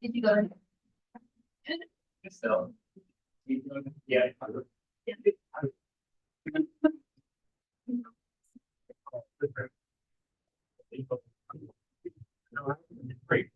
Did you go? So, yeah. Great.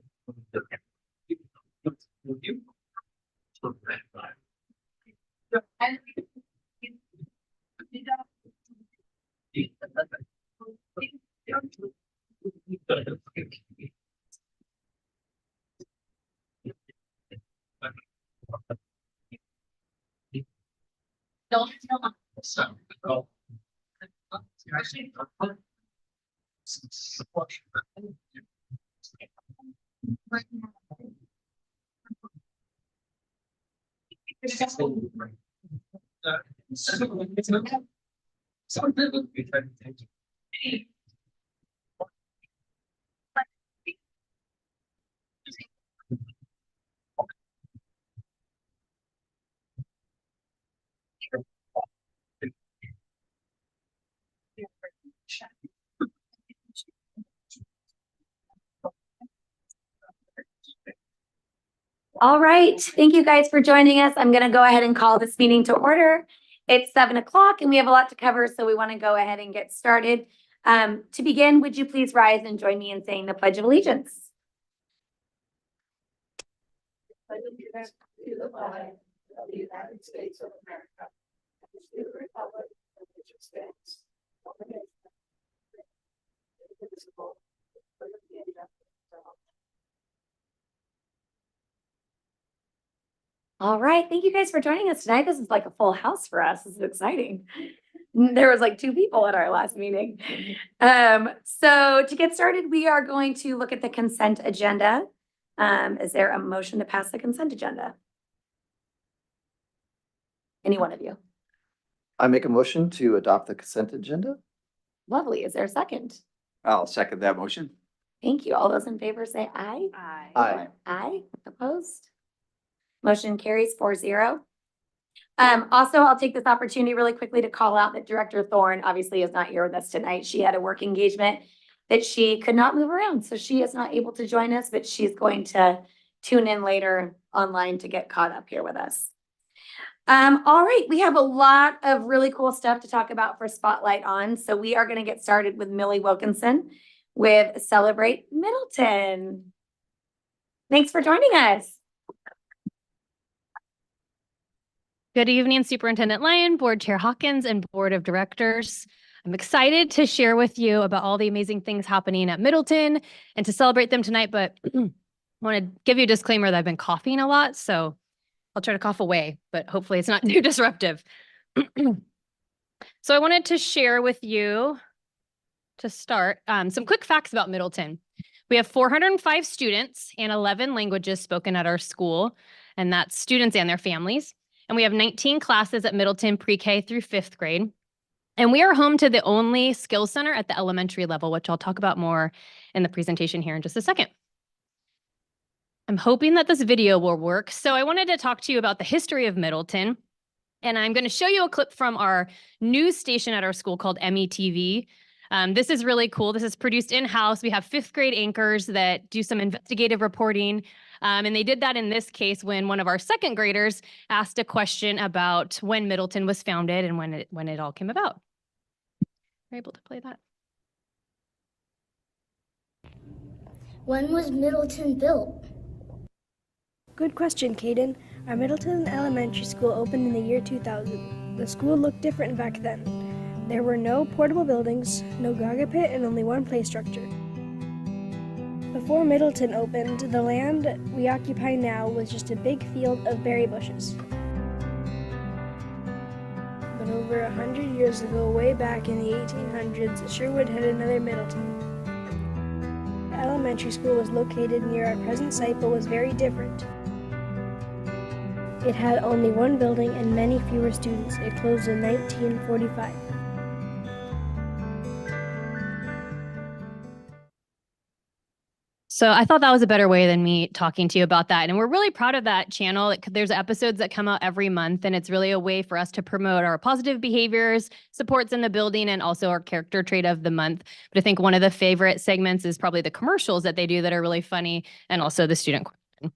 All right, thank you guys for joining us. I'm gonna go ahead and call this meeting to order. It's 7 o'clock and we have a lot to cover, so we want to go ahead and get started. To begin, would you please rise and join me in saying the Pledge of Allegiance? To the flag of the United States of America, and to the republic for which it stands, one nation, indivisible, with liberty and justice for all. All right, thank you guys for joining us tonight. This is like a full house for us. This is exciting. There was like 2 people at our last meeting. So to get started, we are going to look at the consent agenda. Is there a motion to pass the consent agenda? Any one of you? I make a motion to adopt the consent agenda. Lovely. Is there a second? I'll second that motion. Thank you. All those in favor say aye. Aye. Aye. Opposed? Motion carries 4-0. Also, I'll take this opportunity really quickly to call out that Director Thorne obviously is not here with us tonight. She had a work engagement that she could not move around, so she is not able to join us, but she's going to tune in later online to get caught up here with us. All right, we have a lot of really cool stuff to talk about for Spotlight On, so we are going to get started with Millie Wilkinson with Celebrate Middleton. Thanks for joining us. Good evening, Superintendent Lyon, Board Chair Hawkins, and Board of Directors. I'm excited to share with you about all the amazing things happening at Middleton and to celebrate them tonight, but I want to give you a disclaimer that I've been coughing a lot, so I'll try to cough away, but hopefully it's not too disruptive. So I wanted to share with you, to start, some quick facts about Middleton. We have 405 students and 11 languages spoken at our school, and that's students and their families. And we have 19 classes at Middleton pre-K through 5th grade. And we are home to the only skills center at the elementary level, which I'll talk about more in the presentation here in just a second. I'm hoping that this video will work. So I wanted to talk to you about the history of Middleton. And I'm going to show you a clip from our news station at our school called METV. This is really cool. This is produced in-house. We have 5th grade anchors that do some investigative reporting. And they did that in this case when one of our 2nd graders asked a question about when Middleton was founded and when it all came about. Are you able to play that? When was Middleton built? Good question, Caden. Our Middleton Elementary School opened in the year 2000. The school looked different back then. There were no portable buildings, no Gaga pit, and only one play structure. Before Middleton opened, the land we occupy now was just a big field of berry bushes. But over 100 years ago, way back in the 1800s, Sherwood had another Middleton. The elementary school was located near our present site, but was very different. It had only one building and many fewer students. It closed in 1945. So I thought that was a better way than me talking to you about that. And we're really proud of that channel. There's episodes that come out every month, and it's really a way for us to promote our positive behaviors, supports in the building, and also our character trait of the month. But I think one of the favorite segments is probably the commercials that they do that are really funny, and also the student question.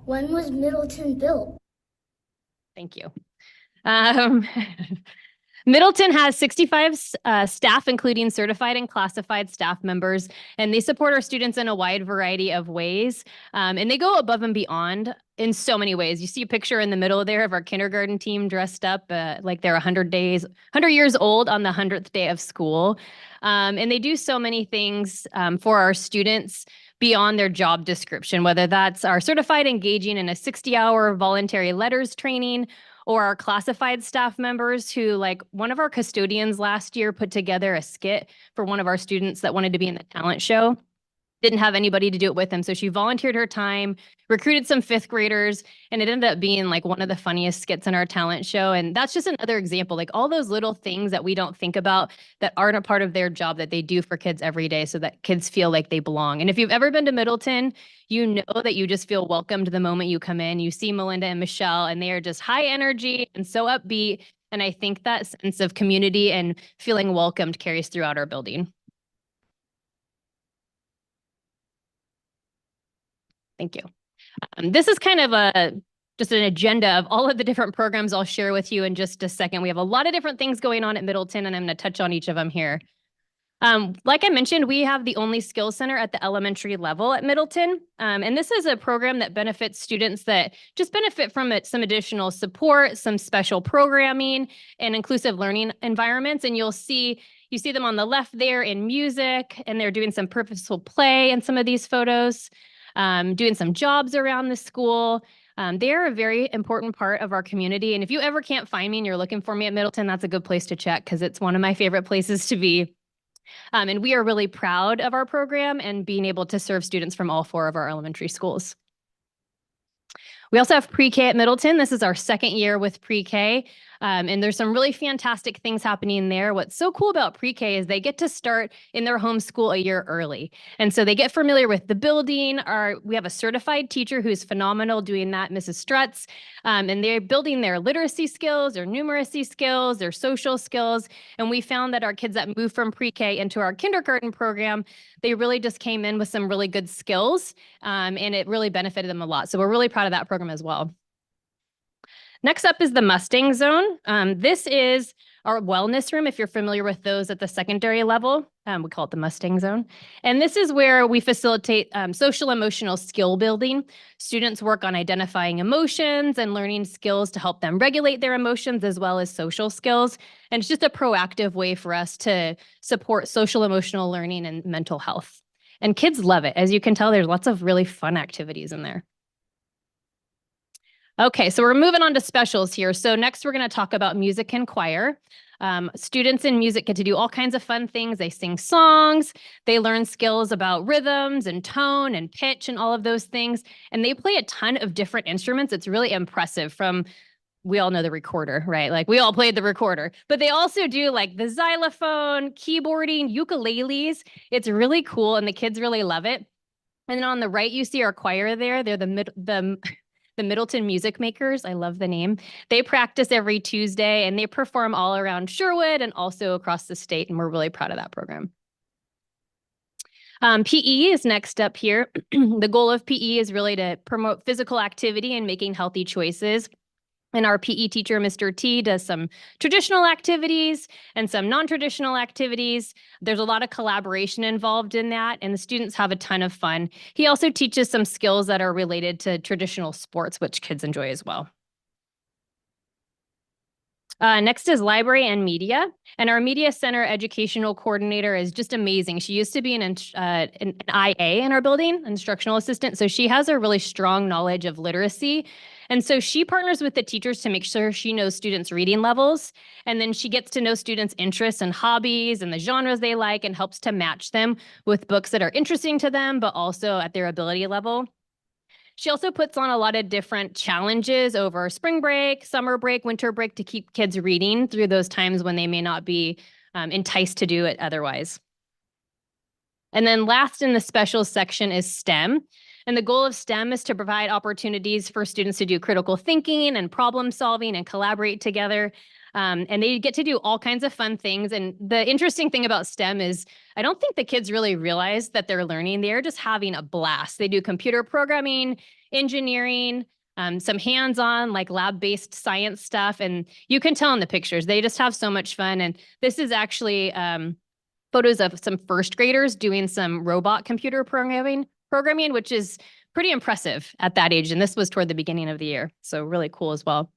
When was Middleton built? Thank you. Middleton has 65 staff, including certified and classified staff members, and they support our students in a wide variety of ways. And they go above and beyond in so many ways. You see a picture in the middle there of our kindergarten team dressed up like they're 100 years old on the 100th day of school. And they do so many things for our students beyond their job description, whether that's our certified engaging in a 60-hour voluntary letters training, or our classified staff members who, like one of our custodians last year, put together a skit for one of our students that wanted to be in the talent show. Didn't have anybody to do it with them. So she volunteered her time, recruited some 5th graders, and it ended up being like one of the funniest skits in our talent show. And that's just another example, like all those little things that we don't think about that aren't a part of their job that they do for kids every day so that kids feel like they belong. And if you've ever been to Middleton, you know that you just feel welcomed the moment you come in. You see Melinda and Michelle, and they are just high energy and so upbeat. And I think that sense of community and feeling welcomed carries throughout our building. Thank you. This is kind of just an agenda of all of the different programs I'll share with you in just a second. We have a lot of different things going on at Middleton, and I'm going to touch on each of them here. Like I mentioned, we have the only skills center at the elementary level at Middleton. And this is a program that benefits students that just benefit from some additional support, some special programming, and inclusive learning environments. And you see them on the left there in music, and they're doing some purposeful play in some of these photos. Doing some jobs around the school. They're a very important part of our community. And if you ever can't find me and you're looking for me at Middleton, that's a good place to check because it's one of my favorite places to be. And we are really proud of our program and being able to serve students from all 4 of our elementary schools. We also have pre-K at Middleton. This is our 2nd year with pre-K. And there's some really fantastic things happening there. What's so cool about pre-K is they get to start in their home school a year early. And so they get familiar with the building. We have a certified teacher who's phenomenal doing that, Mrs. Strutz. And they're building their literacy skills, their numeracy skills, their social skills. And we found that our kids that moved from pre-K into our kindergarten program, they really just came in with some really good skills. And it really benefited them a lot. So we're really proud of that program as well. Next up is the Mustang Zone. This is our wellness room, if you're familiar with those at the secondary level. We call it the Mustang Zone. And this is where we facilitate social emotional skill building. Students work on identifying emotions and learning skills to help them regulate their emotions as well as social skills. And it's just a proactive way for us to support social emotional learning and mental health. And kids love it. As you can tell, there's lots of really fun activities in there. Okay, so we're moving on to specials here. So next we're going to talk about music and choir. Students in music get to do all kinds of fun things. They sing songs, they learn skills about rhythms and tone and pitch and all of those things. And they play a ton of different instruments. It's really impressive we all know the recorder, right? Like we all played the recorder, but they also do like the xylophone, keyboarding, ukuleles. It's really cool and the kids really love it. And then on the right, you see our choir there. They're the Middleton Music Makers. I love the name. They practice every Tuesday and they perform all around Sherwood and also across the state. And we're really proud of that program. PE is next up here. The goal of PE is really to promote physical activity and making healthy choices. And our PE teacher, Mr. T, does some traditional activities and some non-traditional activities. There's a lot of collaboration involved in that, and the students have a ton of fun. He also teaches some skills that are related to traditional sports, which kids enjoy as well. Next is library and media. And our media center educational coordinator is just amazing. She used to be an IA in our building, instructional assistant. So she has a really strong knowledge of literacy. And so she partners with the teachers to make sure she knows students' reading levels. And then she gets to know students' interests and hobbies and the genres they like and helps to match them with books that are interesting to them, but also at their ability level. She also puts on a lot of different challenges over spring break, summer break, winter break to keep kids reading through those times when they may not be enticed to do it otherwise. And then last in the special section is STEM. And the goal of STEM is to provide opportunities for students to do critical thinking and problem solving and collaborate together. And they get to do all kinds of fun things. And the interesting thing about STEM is I don't think the kids really realize that they're learning. They're just having a blast. They do computer programming, engineering, some hands-on like lab-based science stuff. And you can tell in the pictures, they just have so much fun. And this is actually photos of some first graders doing some robot computer programming, which is pretty impressive at that age. And this was toward the beginning of the year. So really cool as well.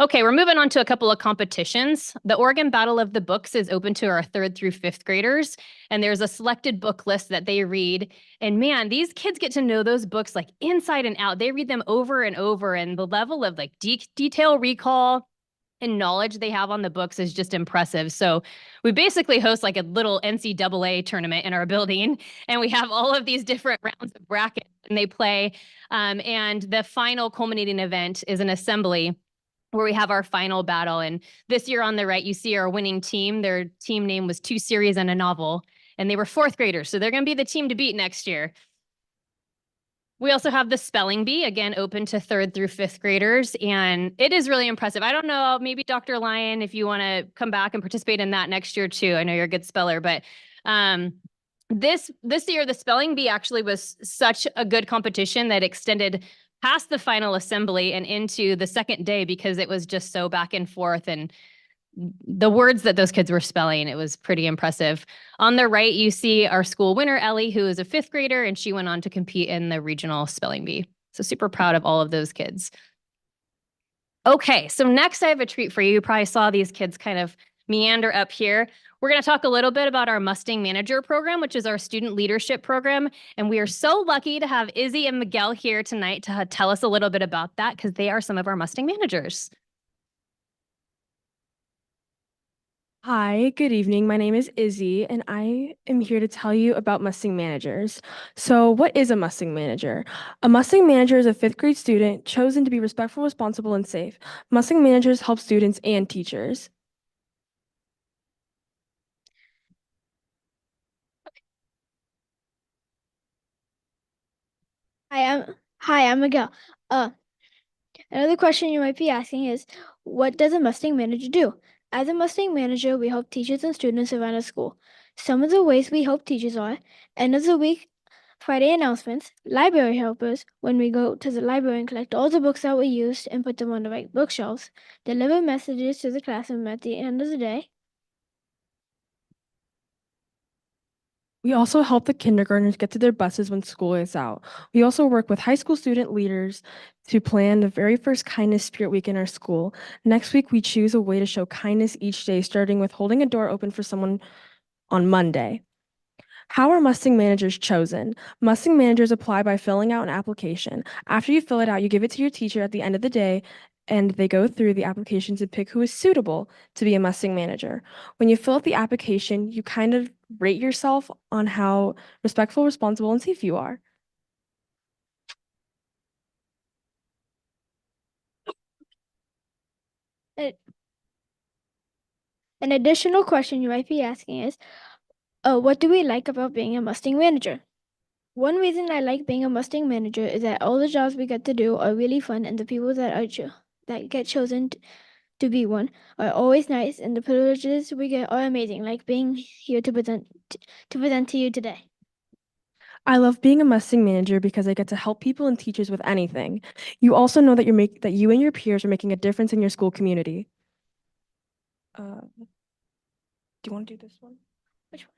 Okay, we're moving on to a couple of competitions. The Oregon Battle of the Books is open to our 3rd through 5th graders, and there's a selected book list that they read. And man, these kids get to know those books like inside and out. They read them over and over, and the level of like detail recall and knowledge they have on the books is just impressive. So we basically host like a little NCAA tournament in our building, and we have all of these different rounds of brackets, and they play. And the final culminating event is an assembly where we have our final battle. And this year on the right, you see our winning team. Their team name was 2 Series and a Novel, and they were 4th graders. So they're going to be the team to beat next year. We also have the spelling bee, again, open to 3rd through 5th graders. And it is really impressive. I don't know, maybe Dr. Lyon, if you want to come back and participate in that next year too. I know you're a good speller, but this year, the spelling bee actually was such a good competition that extended past the final assembly and into the second day because it was just so back and forth, and the words that those kids were spelling, it was pretty impressive. On the right, you see our school winner, Ellie, who is a 5th grader, and she went on to compete in the regional spelling bee. So super proud of all of those kids. Okay, so next I have a treat for you. You probably saw these kids kind of meander up here. We're going to talk a little bit about our Mustang Manager program, which is our student leadership program. And we are so lucky to have Izzy and Miguel here tonight to tell us a little bit about that because they are some of our Mustang managers. Hi, good evening. My name is Izzy, and I am here to tell you about Mustang Managers. So, what is a Mustang Manager? A Mustang Manager is a 5th grade student chosen to be respectful, responsible, and safe. Mustang Managers help students and teachers. Hi, I'm Miguel. Another question you might be asking is, what does a Mustang Manager do? As a Mustang Manager, we help teachers and students around our school. Some of the ways we help teachers are end of the week, Friday announcements, library helpers, when we go to the library and collect all the books that were used and put them on the right bookshelves, deliver messages to the classroom at the end of the day. We also help the kindergartners get to their buses when school is out. We also work with high school student leaders to plan the very first Kindness Spirit Week in our school. Next week, we choose a way to show kindness each day, starting with holding a door open for someone on Monday. How are Mustang Managers chosen? Mustang Managers apply by filling out an application. After you fill it out, you give it to your teacher at the end of the day, and they go through the application to pick who is suitable to be a Mustang Manager. When you fill out the application, you kind of rate yourself on how respectful, responsible, and safe you are. An additional question you might be asking is, what do we like about being a Mustang Manager? One reason I like being a Mustang Manager is that all the jobs we get to do are really fun, and the people that get chosen to be one are always nice, and the privileges we get are amazing, like being here to present to you today. I love being a Mustang Manager because I get to help people and teachers with anything. You also know that you and your peers are making a difference in your school community. Do you want to do this one? Which one?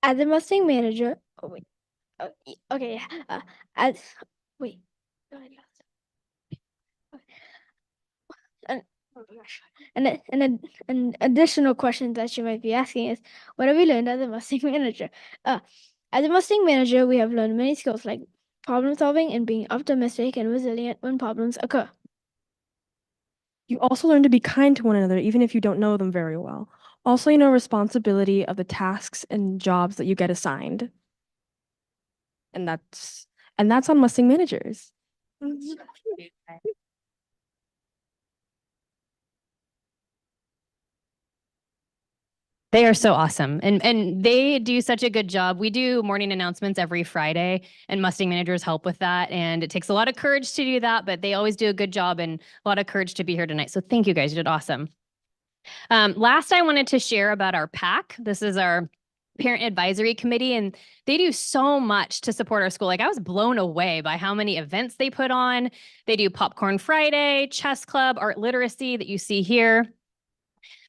As a Mustang Manager, okay, as wait, no, I lost it. Okay. Oh my gosh. An additional question that you might be asking is, what have we learned as a Mustang Manager? As a Mustang Manager, we have learned many skills like problem solving and being optimistic and resilient when problems occur. You also learn to be kind to one another, even if you don't know them very well. Also, you know responsibility of the tasks and jobs that you get assigned. And that's on Mustang Managers. They are so awesome. And they do such a good job. We do morning announcements every Friday, and Mustang managers help with that. And it takes a lot of courage to do that, but they always do a good job and a lot of courage to be here tonight. So thank you guys. You did awesome. Last, I wanted to share about our PAC. This is our Parent Advisory Committee, and they do so much to support our school. Like, I was blown away by how many events they put on. They do Popcorn Friday, Chess Club, Art Literacy that you see here.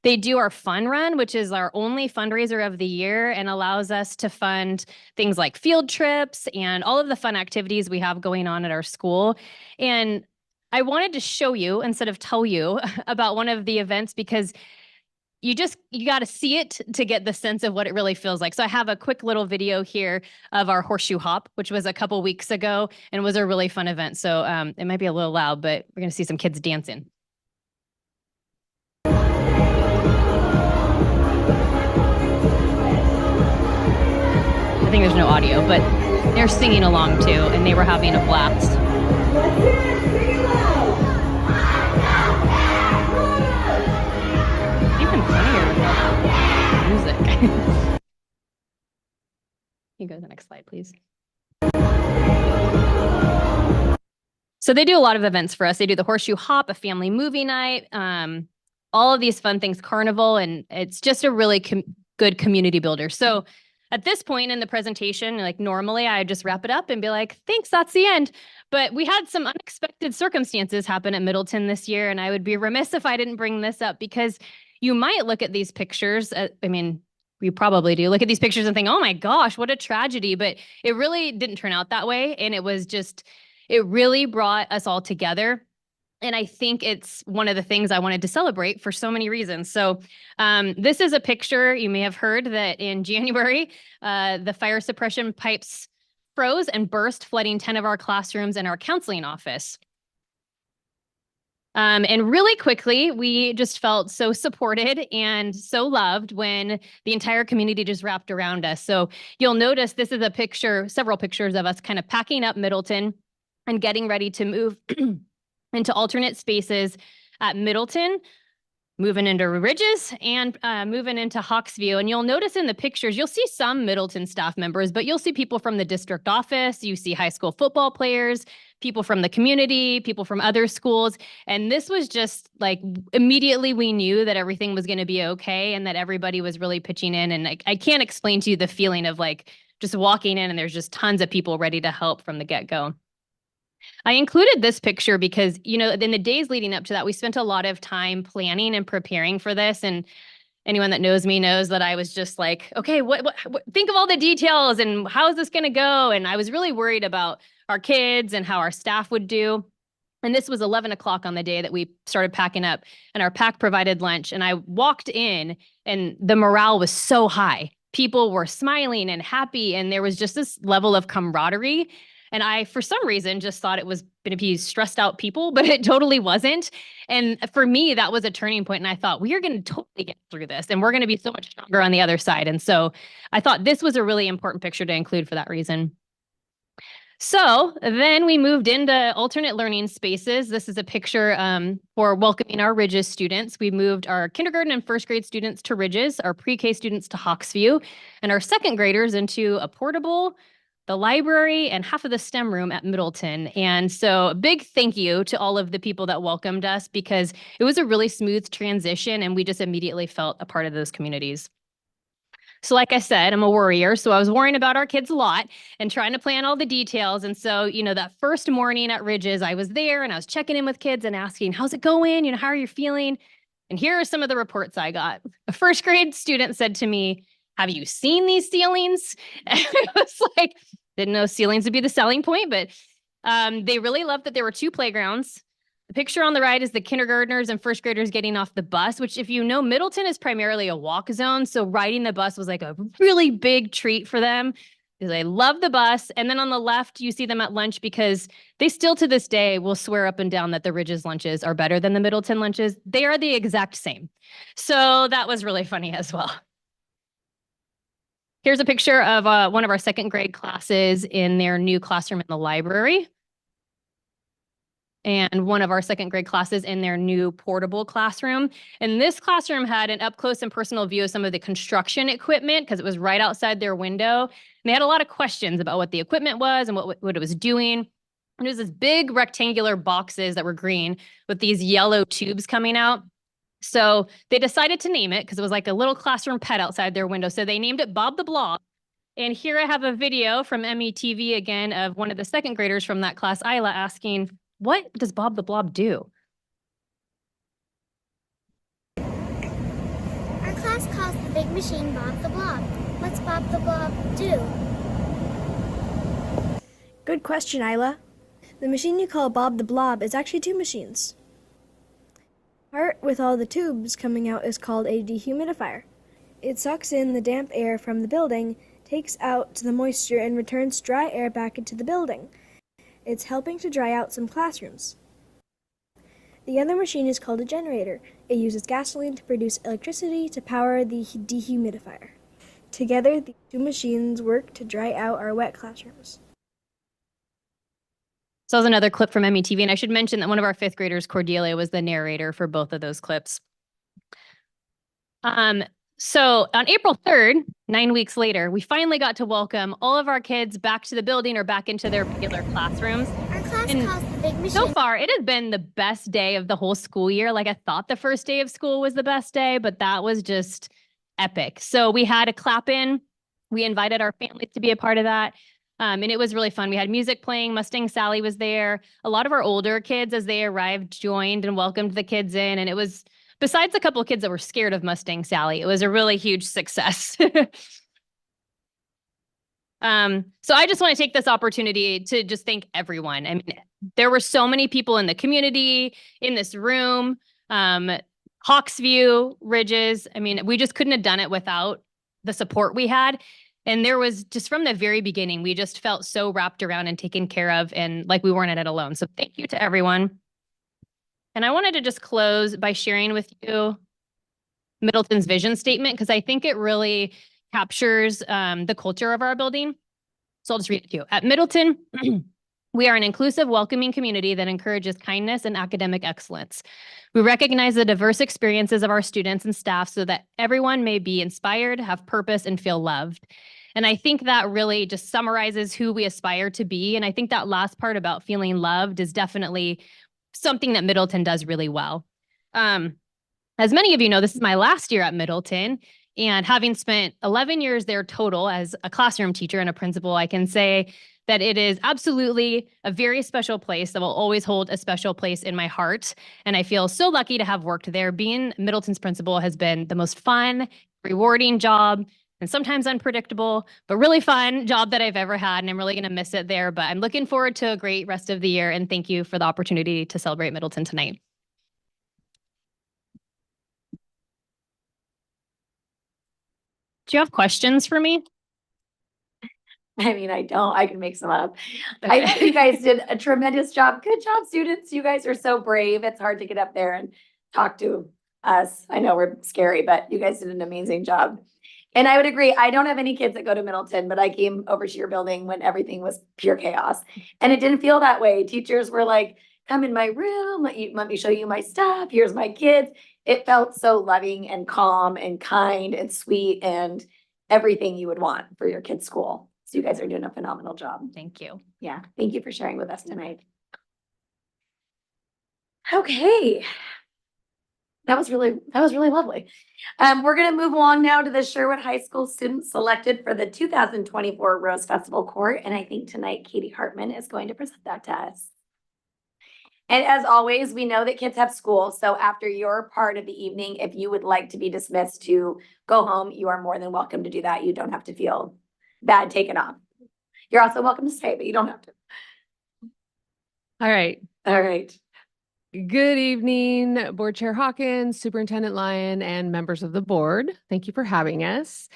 They do our fun run, which is our only fundraiser of the year and allows us to fund things like field trips and all of the fun activities we have going on at our school. And I wanted to show you instead of tell you about one of the events because you got to see it to get the sense of what it really feels like. So I have a quick little video here of our horseshoe hop, which was a couple weeks ago and was a really fun event. So it might be a little loud, but we're going to see some kids dancing. I think there's no audio, but they're singing along too, and they were having a blast. Even funnier without music. You go to the next slide, please. So they do a lot of events for us. They do the horseshoe hop, a family movie night, all of these fun things, carnival, and it's just a really good community builder. So at this point in the presentation, like normally I just wrap it up and be like, thanks, that's the end. But we had some unexpected circumstances happen at Middleton this year, and I would be remiss if I didn't bring this up because you might look at these pictures. I mean, you probably do look at these pictures and think, oh my gosh, what a tragedy. But it really didn't turn out that way. And it really brought us all together. And I think it's one of the things I wanted to celebrate for so many reasons. So this is a picture. You may have heard that in January, the fire suppression pipes froze and burst, flooding 10 of our classrooms and our counseling office. And really quickly, we just felt so supported and so loved when the entire community just wrapped around us. So you'll notice this is a picture, several pictures of us kind of packing up Middleton and getting ready to move into alternate spaces at Middleton, moving into Ridges and moving into Hawksview. And you'll notice in the pictures, you'll see some Middleton staff members, but you'll see people from the district office, you see high school football players, people from the community, people from other schools. And this was just like, immediately we knew that everything was going to be okay and that everybody was really pitching in. And I can't explain to you the feeling of like just walking in and there's just tons of people ready to help from the get-go. I included this picture because, you know, in the days leading up to that, we spent a lot of time planning and preparing for this. And anyone that knows me knows that I was just like, okay, what think of all the details and how is this going to go? And I was really worried about our kids and how our staff would do. And this was 11 o'clock on the day that we started packing up, and our PAC provided lunch. And I walked in and the morale was so high. People were smiling and happy. And there was just this level of camaraderie. And I, for some reason, just thought it was going to be stressed out people, but it totally wasn't. And for me, that was a turning point. And I thought, we are going to totally get through this and we're going to be so much stronger on the other side. And so I thought this was a really important picture to include for that reason. So then we moved into alternate learning spaces. This is a picture for welcoming our Ridges students. We moved our kindergarten and first grade students to Ridges, our pre-K students to Hawksview, and our second graders into a portable, the library, and half of the STEM room at Middleton. And so a big thank you to all of the people that welcomed us because it was a really smooth transition and we just immediately felt a part of those communities. So like I said, I'm a worrier. So I was worrying about our kids a lot and trying to plan all the details. And so, you know, that first morning at Ridges, I was there and I was checking in with kids and asking, how's it going? You know, how are you feeling? And here are some of the reports I got. A first grade student said to me, have you seen these ceilings? And I was like, didn't know ceilings would be the selling point, but they really loved that there were two playgrounds. The picture on the right is the kindergartners and first graders getting off the bus, which if you know, Middleton is primarily a walk zone. So riding the bus was like a really big treat for them because they love the bus. And then on the left, you see them at lunch because they still to this day will swear up and down that the Ridges lunches are better than the Middleton lunches. They are the exact same. So that was really funny as well. Here's a picture of one of our second grade classes in their new classroom in the library. and one of our second grade classes in their new portable classroom. And this classroom had an up close and personal view of some of the construction equipment because it was right outside their window. And they had a lot of questions about what the equipment was and what it was doing. And it was this big rectangular boxes that were green with these yellow tubes coming out. So they decided to name it because it was like a little classroom pet outside their window. So they named it Bob the Blob. And here I have a video from METV again of one of the second graders from that class, Isla, asking, what does Bob the Blob do? Our class calls the big machine Bob the Blob. What's Bob the Blob do? Good question, Isla. The machine you call Bob the Blob is actually two machines. Part with all the tubes coming out is called a dehumidifier. It sucks in the damp air from the building, takes out the moisture, and returns dry air back into the building. It's helping to dry out some classrooms. The other machine is called a generator. It uses gasoline to produce electricity to power the dehumidifier. Together, the two machines work to dry out our wet classrooms. So that was another clip from METV. And I should mention that one of our fifth graders, Cordelia, was the narrator for both of those clips. So on April 3rd, 9 weeks later, we finally got to welcome all of our kids back to the building or back into their regular classrooms. Our class And calls the big machine. So far, it has been the best day of the whole school year. Like I thought the first day of school was the best day, but that was just epic. So we had a clap in. We invited our families to be a part of that. And it was really fun. We had music playing. Mustang Sally was there. A lot of our older kids, as they arrived, joined and welcomed the kids in. And it was, besides a couple of kids that were scared of Mustang Sally, it was a really huge success. So I just want to take this opportunity to just thank everyone. I mean, there were so many people in the community, in this room, Hawksview, Ridges. I mean, we just couldn't have done it without the support we had. And there was just from the very beginning, we just felt so wrapped around and taken care of and like we weren't in it alone. So thank you to everyone. And I wanted to just close by sharing with you Middleton's vision statement, because I think it really captures the culture of our building. So I'll just read it to you. At Middleton, we are an inclusive, welcoming community that encourages kindness and academic excellence. We recognize the diverse experiences of our students and staff so that everyone may be inspired, have purpose, and feel loved. And I think that really just summarizes who we aspire to be. And I think that last part about feeling loved is definitely something that Middleton does really well. As many of you know, this is my last year at Middleton. And having spent 11 years there total as a classroom teacher and a principal, I can say that it is absolutely a very special place that will always hold a special place in my heart. And I feel so lucky to have worked there. Being Middleton's principal has been the most fun, rewarding job, and sometimes unpredictable, but really fun job that I've ever had. And I'm really going to miss it there. But I'm looking forward to a great rest of the year. And thank you for the opportunity to celebrate Middleton tonight. Do you have questions for me? I mean, I don't, I can make some up. I think you guys did a tremendous job. Good job, students. You guys are so brave. It's hard to get up there and talk to us. I know we're scary, but you guys did an amazing job. And I would agree. I don't have any kids that go to Middleton, but I came over to your building when everything was pure chaos. And it didn't feel that way. Teachers were like, come in my room, let me show you my stuff. Here's my kids. It felt so loving and calm and kind and sweet and everything you would want for your kids' school. So you guys are doing a phenomenal job. Thank you. Yeah, thank you for sharing with us tonight. Okay. That was really lovely. We're gonna move along now to the Sherwood High School students selected for the 2024 Rose Festival Court. And I think tonight Katie Hartman is going to present that to us. And as always, we know that kids have school. So after your part of the evening, if you would like to be dismissed to go home, you are more than welcome to do that. You don't have to feel bad taken off. You're also welcome to stay, but you don't have to. All right. All right. Good evening, Board Chair Hawkins, Superintendent Lyon, and members of the board. Thank you for having us.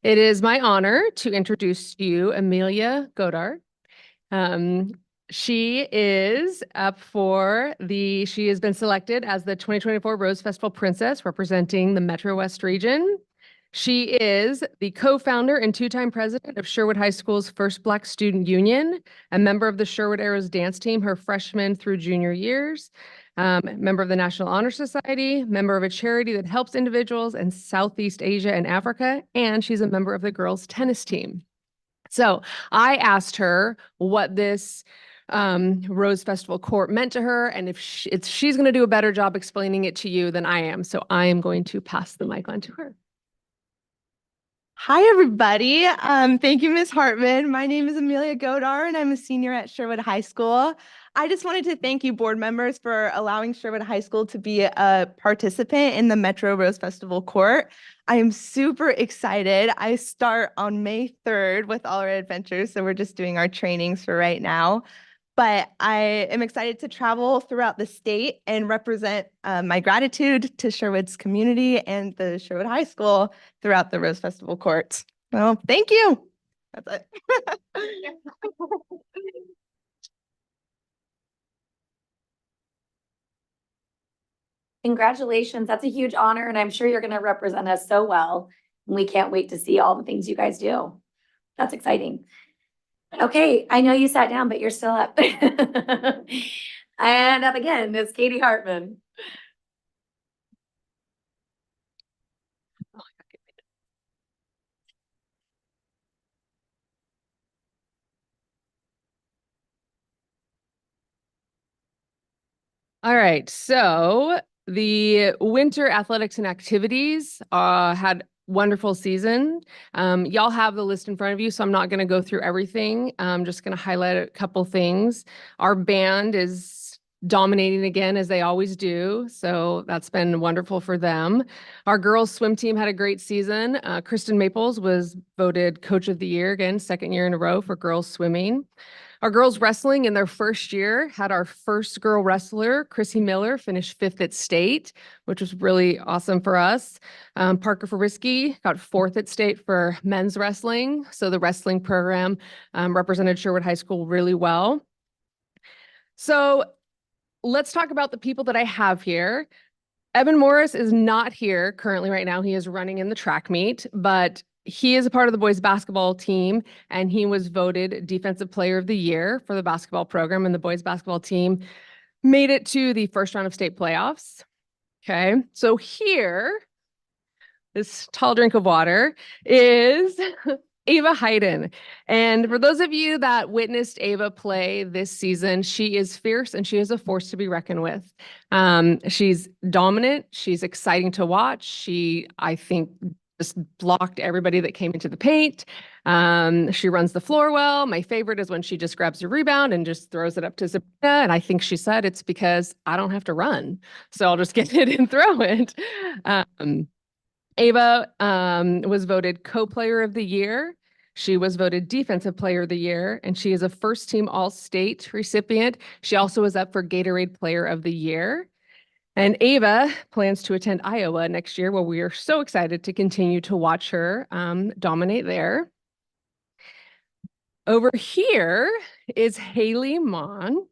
It is my honor to introduce to you Amelia Godard. She is up for she has been selected as the 2024 Rose Festival Princess representing the Metro West region. She is the co-founder and two-time president of Sherwood High School's First Black Student Union, a member of the Sherwood Arrows dance team her freshman through junior years, member of the National Honor Society, member of a charity that helps individuals in Southeast Asia and Africa, and she's a member of the girls' tennis team. So I asked her what this Rose Festival Court meant to her, and if she's going to do a better job explaining it to you than I am. So I am going to pass the mic on to her. Hi, everybody. Thank you, Ms. Hartman. My name is Amelia Godar, and I'm a senior at Sherwood High School. I just wanted to thank you, board members, for allowing Sherwood High School to be a participant in the Metro Rose Festival Court. I am super excited. I start on May 3rd with all our adventures, so we're just doing our trainings for right now. But I am excited to travel throughout the state and represent my gratitude to Sherwood's community and the Sherwood High School throughout the Rose Festival courts. Well, thank you. That's it. Congratulations. That's a huge honor, and I'm sure you're going to represent us so well. We can't wait to see all the things you guys do. That's exciting. Okay, I know you sat down, but you're still up. And up again, it's Katie Hartman. All right, so the winter athletics and activities had wonderful season. Y'all have the list in front of you, so I'm not going to go through everything. I'm just going to highlight a couple things. Our band is dominating again, as they always do, so that's been wonderful for them. Our girls swim team had a great season. Kristen Maples was voted Coach of the Year again, second year in a row for girls swimming. Our girls wrestling in their first year had our first girl wrestler, Chrissy Miller, finish 5th at state, which was really awesome for us. Parker Farisky got 4th at state for men's wrestling. So the wrestling program represented Sherwood High School really well. So let's talk about the people that I have here. Evan Morris is not here currently right now. He is running in the track meet, but he is a part of the boys basketball team, and he was voted Defensive Player of the Year for the basketball program, and the boys basketball team made it to the first round of state playoffs. Okay, so here, this tall drink of water is Ava Hayden. And for those of you that witnessed Ava play this season, she is fierce and she is a force to be reckoned with. She's dominant. She's exciting to watch. She, I think, just blocked everybody that came into the paint. She runs the floor well. My favorite is when she just grabs a rebound and just throws it up to Sabrina. And I think she said it's because I don't have to run, so I'll just get it and throw it. Ava was voted Co-Player of the Year. She was voted Defensive Player of the Year, and she is a first-team All-State recipient. She also is up for Gatorade Player of the Year. And Ava plans to attend Iowa next year, where we are so excited to continue to watch her dominate there. Over here is Haley Mon. Is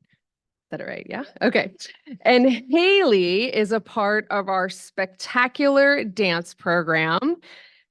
that right? Yeah. Okay. And Haley is a part of our spectacular dance program.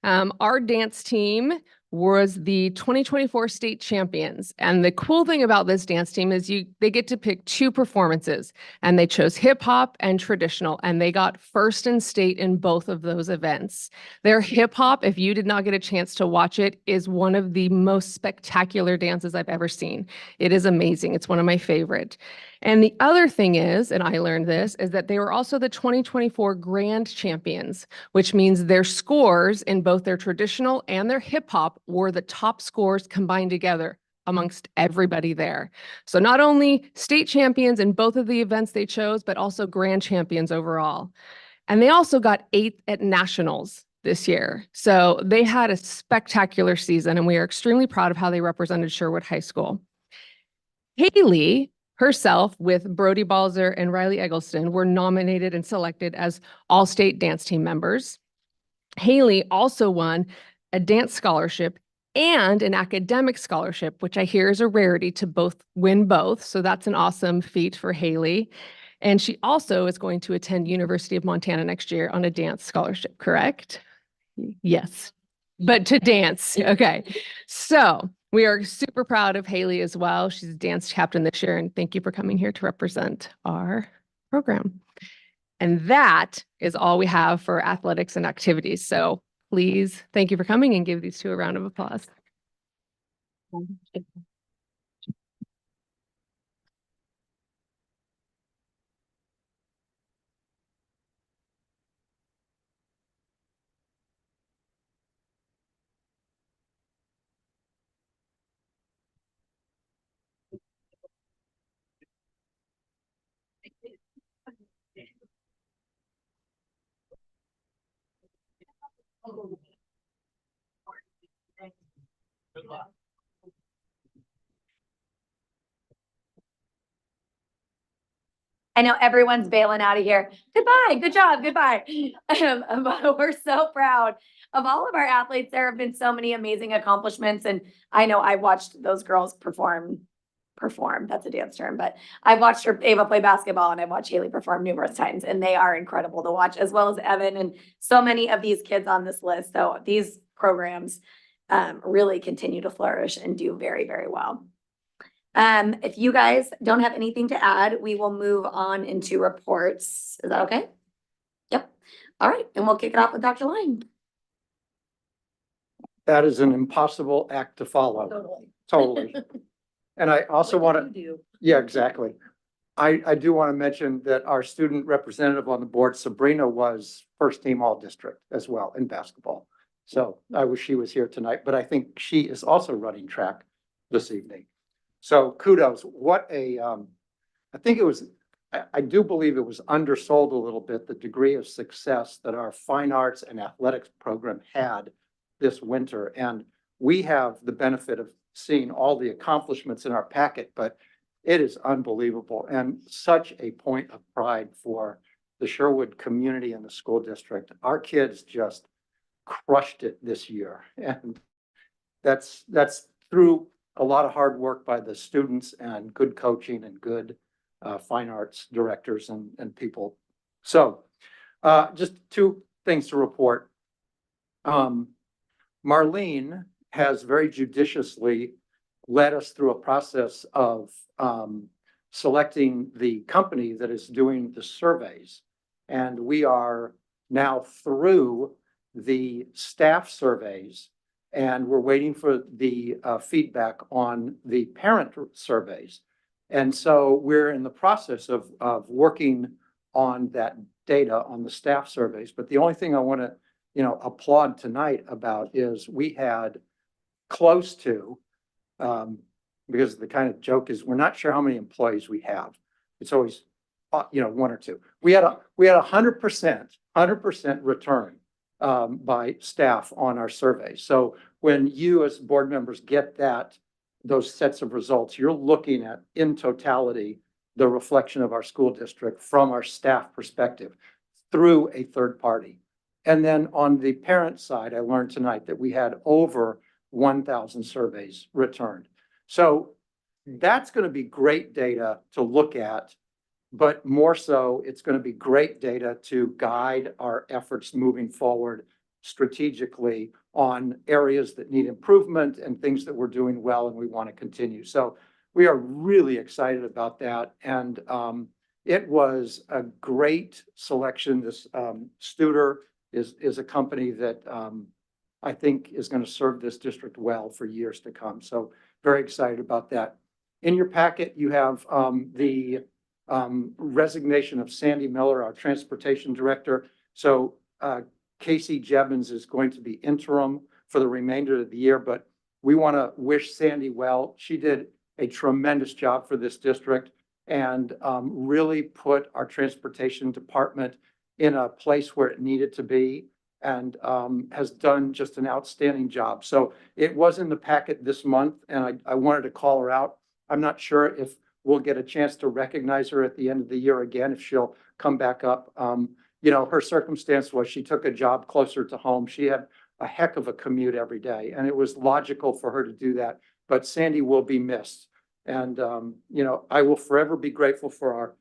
Our dance team was the 2024 state champions. And the cool thing about this dance team is they get to pick 2 performances, and they chose hip hop and traditional, and they got first in state in both of those events. Their hip hop, if you did not get a chance to watch it, is one of the most spectacular dances I've ever seen. It is amazing. It's one of my favorite. And the other thing is, and I learned this, is that they were also the 2024 grand champions, which means their scores in both their traditional and their hip hop were the top scores combined together amongst everybody there. So not only state champions in both of the events they chose, but also grand champions overall. And they also got 8th at nationals this year. So they had a spectacular season, and we are extremely proud of how they represented Sherwood High School. Haley herself, with Brody Balzer and Riley Eggleston, were nominated and selected as all-state dance team members. Haley also won a dance scholarship and an academic scholarship, which I hear is a rarity to win both. So that's an awesome feat for Haley. And she also is going to attend University of Montana next year on a dance scholarship, correct? Yes, but to dance. Okay. So we are super proud of Haley as well. She's a dance captain this year, and thank you for coming here to represent our program. And that is all we have for athletics and activities. So please, thank you for coming, and give these two a round of applause. Good luck. I know everyone's bailing out of here. Goodbye, good job, goodbye. But we're so proud of all of our athletes. There have been so many amazing accomplishments, and I know I watched those girls perform, that's a dance term, but I watched Ava play basketball, and I watched Haley perform numerous times, and they are incredible to watch, as well as Evan and so many of these kids on this list. So these programs really continue to flourish and do very, very well. If you guys don't have anything to add, we will move on into reports. Is that okay? Yep. All right, and we'll kick it off with Dr. Lang. That is an impossible act to follow. Totally. And I also want to, yeah, exactly. I do want to mention that our student representative on the board, Sabrina, was first team all district as well in basketball. So I wish she was here tonight, but I think she is also running track this evening. So kudos. What a, I think it was, I do believe it was undersold a little bit, the degree of success that our fine arts and athletics program had this winter. And we have the benefit of seeing all the accomplishments in our packet, but it is unbelievable and such a point of pride for the Sherwood community and the school district. Our kids just crushed it this year. And that's through a lot of hard work by the students and good coaching and good fine arts directors and people. So just two things to report. Marlene has very judiciously led us through a process of selecting the company that is doing the surveys. And we are now through the staff surveys, and we're waiting for the feedback on the parent surveys. And so we're in the process of working on that data on the staff surveys. But the only thing I want to, applaud tonight about is we had close to, because the kind of joke is we're not sure how many employees we have. It's always, one or two. We had 100% return by staff on our survey. So when you as board members get those sets of results, you're looking at in totality the reflection of our school district from our staff perspective through a third party. And then on the parent side, I learned tonight that we had over 1,000 surveys returned. So that's going to be great data to look at, but more so, it's going to be great data to guide our efforts moving forward strategically on areas that need improvement and things that we're doing well and we want to continue. So we are really excited about that. And it was a great selection. This Studer is a company that I think is going to serve this district well for years to come. So very excited about that. In your packet, you have the resignation of Sandy Miller, our transportation director. So Casey Jevons is going to be interim for the remainder of the year, but we want to wish Sandy well. She did a tremendous job for this district and really put our transportation department in a place where it needed to be and has done just an outstanding job. So it was in the packet this month and I wanted to call her out. I'm not sure if we'll get a chance to recognize her at the end of the year again, if she'll come back up. Her circumstance was she took a job closer to home. She had a heck of a commute every day and it was logical for her to do that, but Sandy will be missed. And, I will forever be grateful for our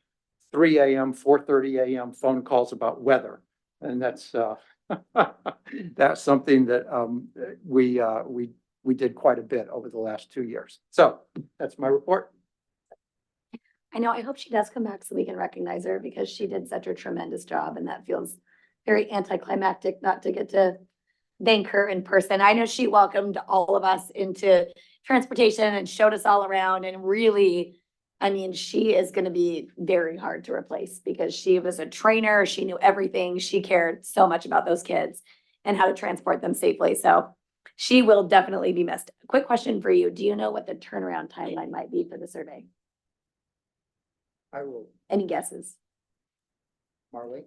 3 a.m., 4:30 a.m. phone calls about weather. And that's That's something that we did quite a bit over the last 2 years. So that's my report. I know, I hope she does come back so we can recognize her because she did such a tremendous job and that feels very anticlimactic not to get to thank her in person. I know she welcomed all of us into transportation and showed us all around and really, I mean, she is gonna be very hard to replace because she was a trainer, she knew everything, she cared so much about those kids and how to transport them safely, so she will definitely be missed. Quick question for you, do you know what the turnaround timeline might be for the survey? I will, Any guesses? Marley.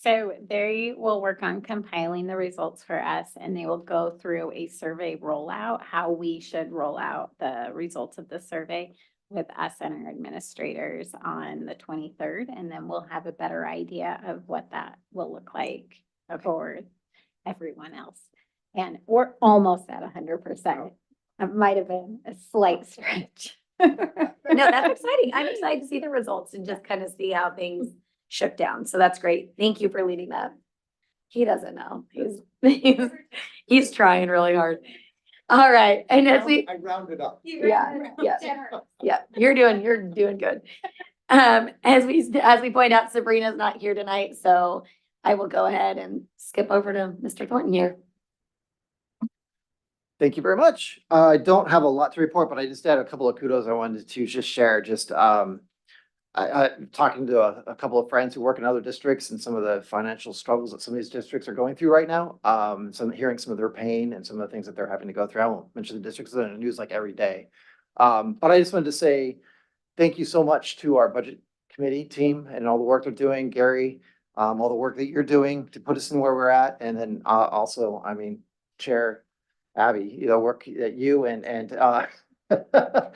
So they will work on compiling the results for us and they will go through a survey rollout, how we should roll out the results of the survey with us and our administrators on the 23rd. And then we'll have a better idea of what that will look like for everyone else. And we're almost at 100%. It might have been a slight stretch. No, that's exciting. I'm excited to see the results and just kind of see how things shook down. So that's great. Thank you for leading that. He doesn't know. He's trying really hard. All right. And as we, I rounded up. yeah, you're doing good. As we point out, Sabrina's not here tonight, so I will go ahead and skip over to Mr. Thornton here. Thank you very much. I don't have a lot to report, but I just had a couple of kudos I wanted to just share. Just I talking to a couple of friends who work in other districts and some of the financial struggles that some of these districts are going through right now. Hearing some of their pain and some of the things that they're having to go through. I won't mention the districts in the news like every day. But I just wanted to say thank you so much to our budget committee team and all the work they're doing, Gary, all the work that you're doing to put us in where we're at. And then also, I mean, Chair Abby, work that you and the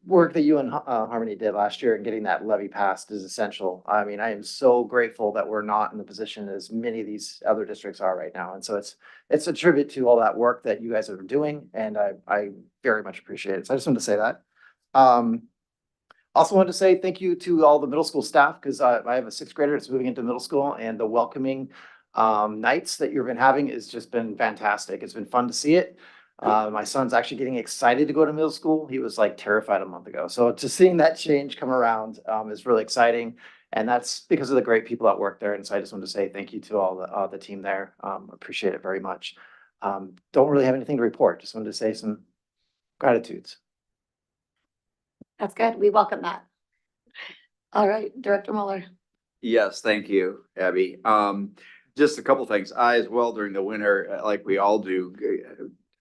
work that you and Harmony did last year and getting that levy passed is essential. I mean, I am so grateful that we're not in the position as many of these other districts are right now. And so it's a tribute to all that work that you guys are doing. And I very much appreciate it. So I just wanted to say that. Also wanted to say thank you to all the middle school staff because I have a 6th grader that's moving into middle school and the welcoming nights that you've been having has just been fantastic. It's been fun to see it. My son's actually getting excited to go to middle school. He was like terrified a month ago. So just seeing that change come around is really exciting. And that's because of the great people that work there. And so I just want to say thank you to all the team there. Appreciate it very much. Don't really have anything to report. Just wanted to say some gratitudes. That's good. We welcome that. All right, Director Mueller. Yes, thank you, Abby. Just a couple things. I as well during the winter, like we all do,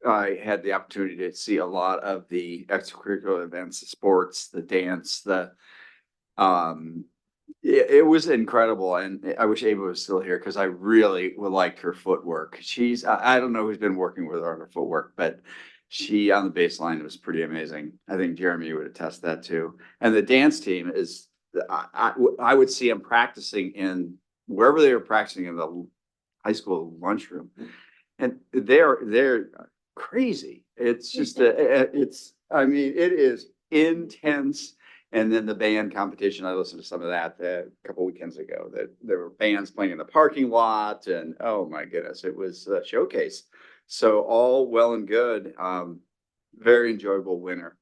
I had the opportunity to see a lot of the extracurricular events, the sports, the dance, it was incredible. And I wish Ava was still here because I really would like her footwork. I don't know who's been working with her on her footwork, but she on the baseline was pretty amazing. I think Jeremy would attest that too. And the dance team is, I would see them practicing in wherever they were practicing in the high school lunchroom. And they're crazy. It's just, it is intense. And then the band competition, I listened to some of that a couple weekends ago, that there were bands playing in the parking lot and oh my goodness, it was a showcase. So all well and good, very enjoyable winter.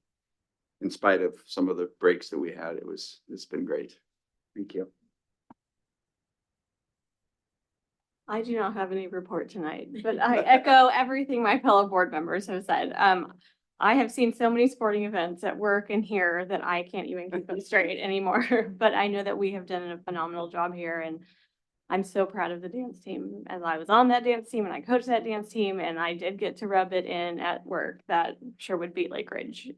In spite of some of the breaks that we had, it's been great. Thank you. I do not have any report tonight, but I echo everything my fellow board members have said. I have seen so many sporting events at work and here that I can't even keep them straight anymore. But I know that we have done a phenomenal job here and I'm so proud of the dance team as I was on that dance team and I coached that dance team and I did get to rub it in at work that Sherwood beat Lake Ridge.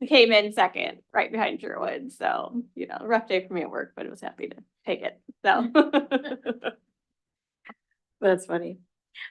Came in second right behind Sherwood. So, rough day for me at work, but I was happy to take it. So That's funny.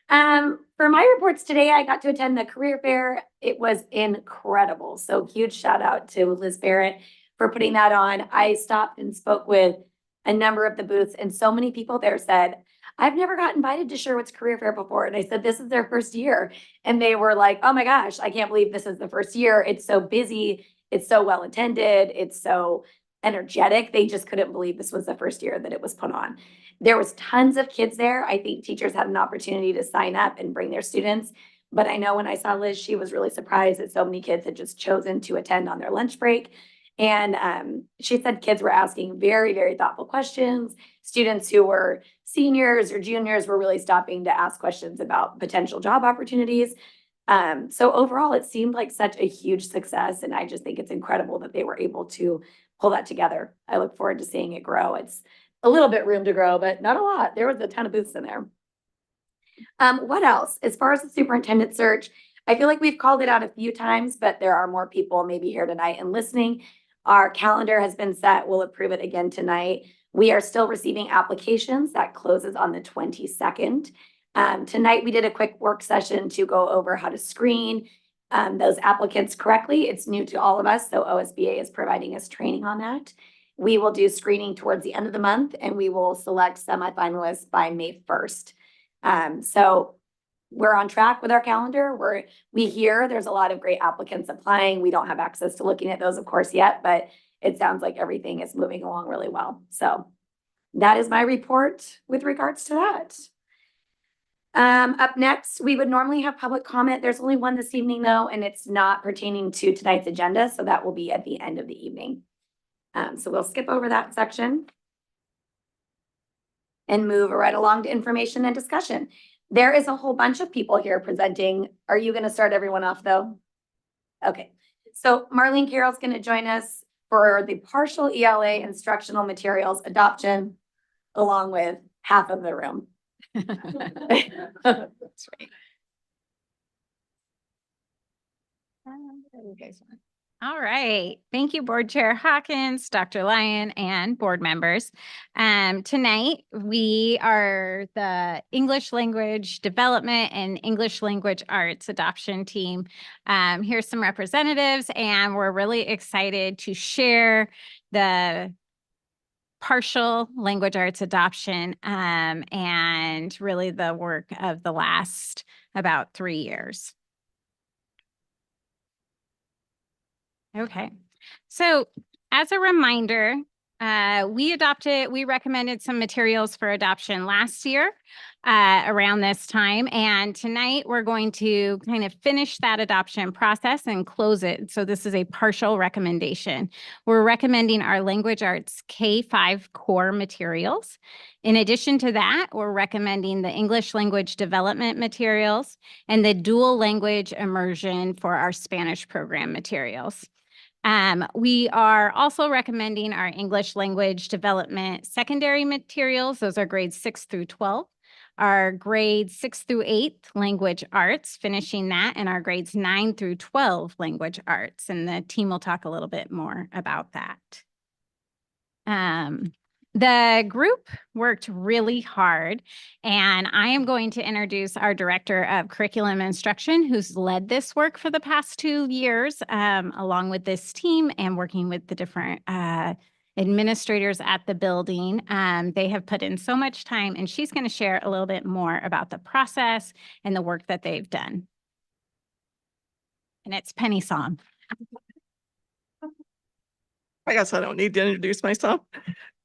For my reports today, I got to attend the career fair. It was incredible. So huge shout out to Liz Barrett for putting that on. I stopped and spoke with a number of the booths and so many people there said, I've never got invited to Sherwood's career fair before. And I said, this is their first year. And they were like, oh my gosh, I can't believe this is the first year. It's so busy. It's so well attended. It's so energetic. They just couldn't believe this was the first year that it was put on. There was tons of kids there. I think teachers had an opportunity to sign up and bring their students. But I know when I saw Liz, she was really surprised that so many kids had just chosen to attend on their lunch break. And she said kids were asking very, very thoughtful questions. Students who were seniors or juniors were really stopping to ask questions about potential job opportunities. So overall, it seemed like such a huge success. And I just think it's incredible that they were able to pull that together. I look forward to seeing it grow. It's a little bit room to grow, but not a lot. There was a ton of booths in there. What else? As far as the superintendent search, I feel like we've called it out a few times, but there are more people maybe here tonight and listening. Our calendar has been set. We'll approve it again tonight. We are still receiving applications. That closes on the 22nd. Tonight, we did a quick work session to go over how to screen those applicants correctly. It's new to all of us, so OSBA is providing us training on that. We will do screening towards the end of the month, and we will select semifinalists by May 1st. So we're on track with our calendar. We hear there's a lot of great applicants applying. We don't have access to looking at those, of course, yet, but it sounds like everything is moving along really well. So that is my report with regards to that. Up next, we would normally have public comment. There's only one this evening though, and it's not pertaining to tonight's agenda. So that will be at the end of the evening. So we'll skip over that section and move right along to information and discussion. There is a whole bunch of people here presenting. Are you going to start everyone off though? Okay. So Marlene Carroll's going to join us for the partial ELA instructional materials adoption, along with half of the room. That's right. All right. Thank you, Board Chair Hawkins, Dr. Lyon, and board members. Tonight, we are the English Language Development and English Language Arts Adoption Team. Here's some representatives, and we're really excited to share the partial language arts adoption and really the work of the last about 3 years. Okay, so as a reminder, we recommended some materials for adoption last year around this time. And tonight we're going to kind of finish that adoption process and close it. So this is a partial recommendation. We're recommending our language arts K-5 core materials. In addition to that, we're recommending the English language development materials and the dual language immersion for our Spanish program materials. We are also recommending our English language development secondary materials. Those are grades 6 through 12. Our grades 6 through 8 language arts, finishing that, and our grades 9 through 12 language arts. And the team will talk a little bit more about that. The group worked really hard, and I am going to introduce our Director of Curriculum Instruction, who's led this work for the past 2 years, along with this team and working with the different administrators at the building. They have put in so much time, and she's going to share a little bit more about the process and the work that they've done. And it's Penny Song. I guess I don't need to introduce myself.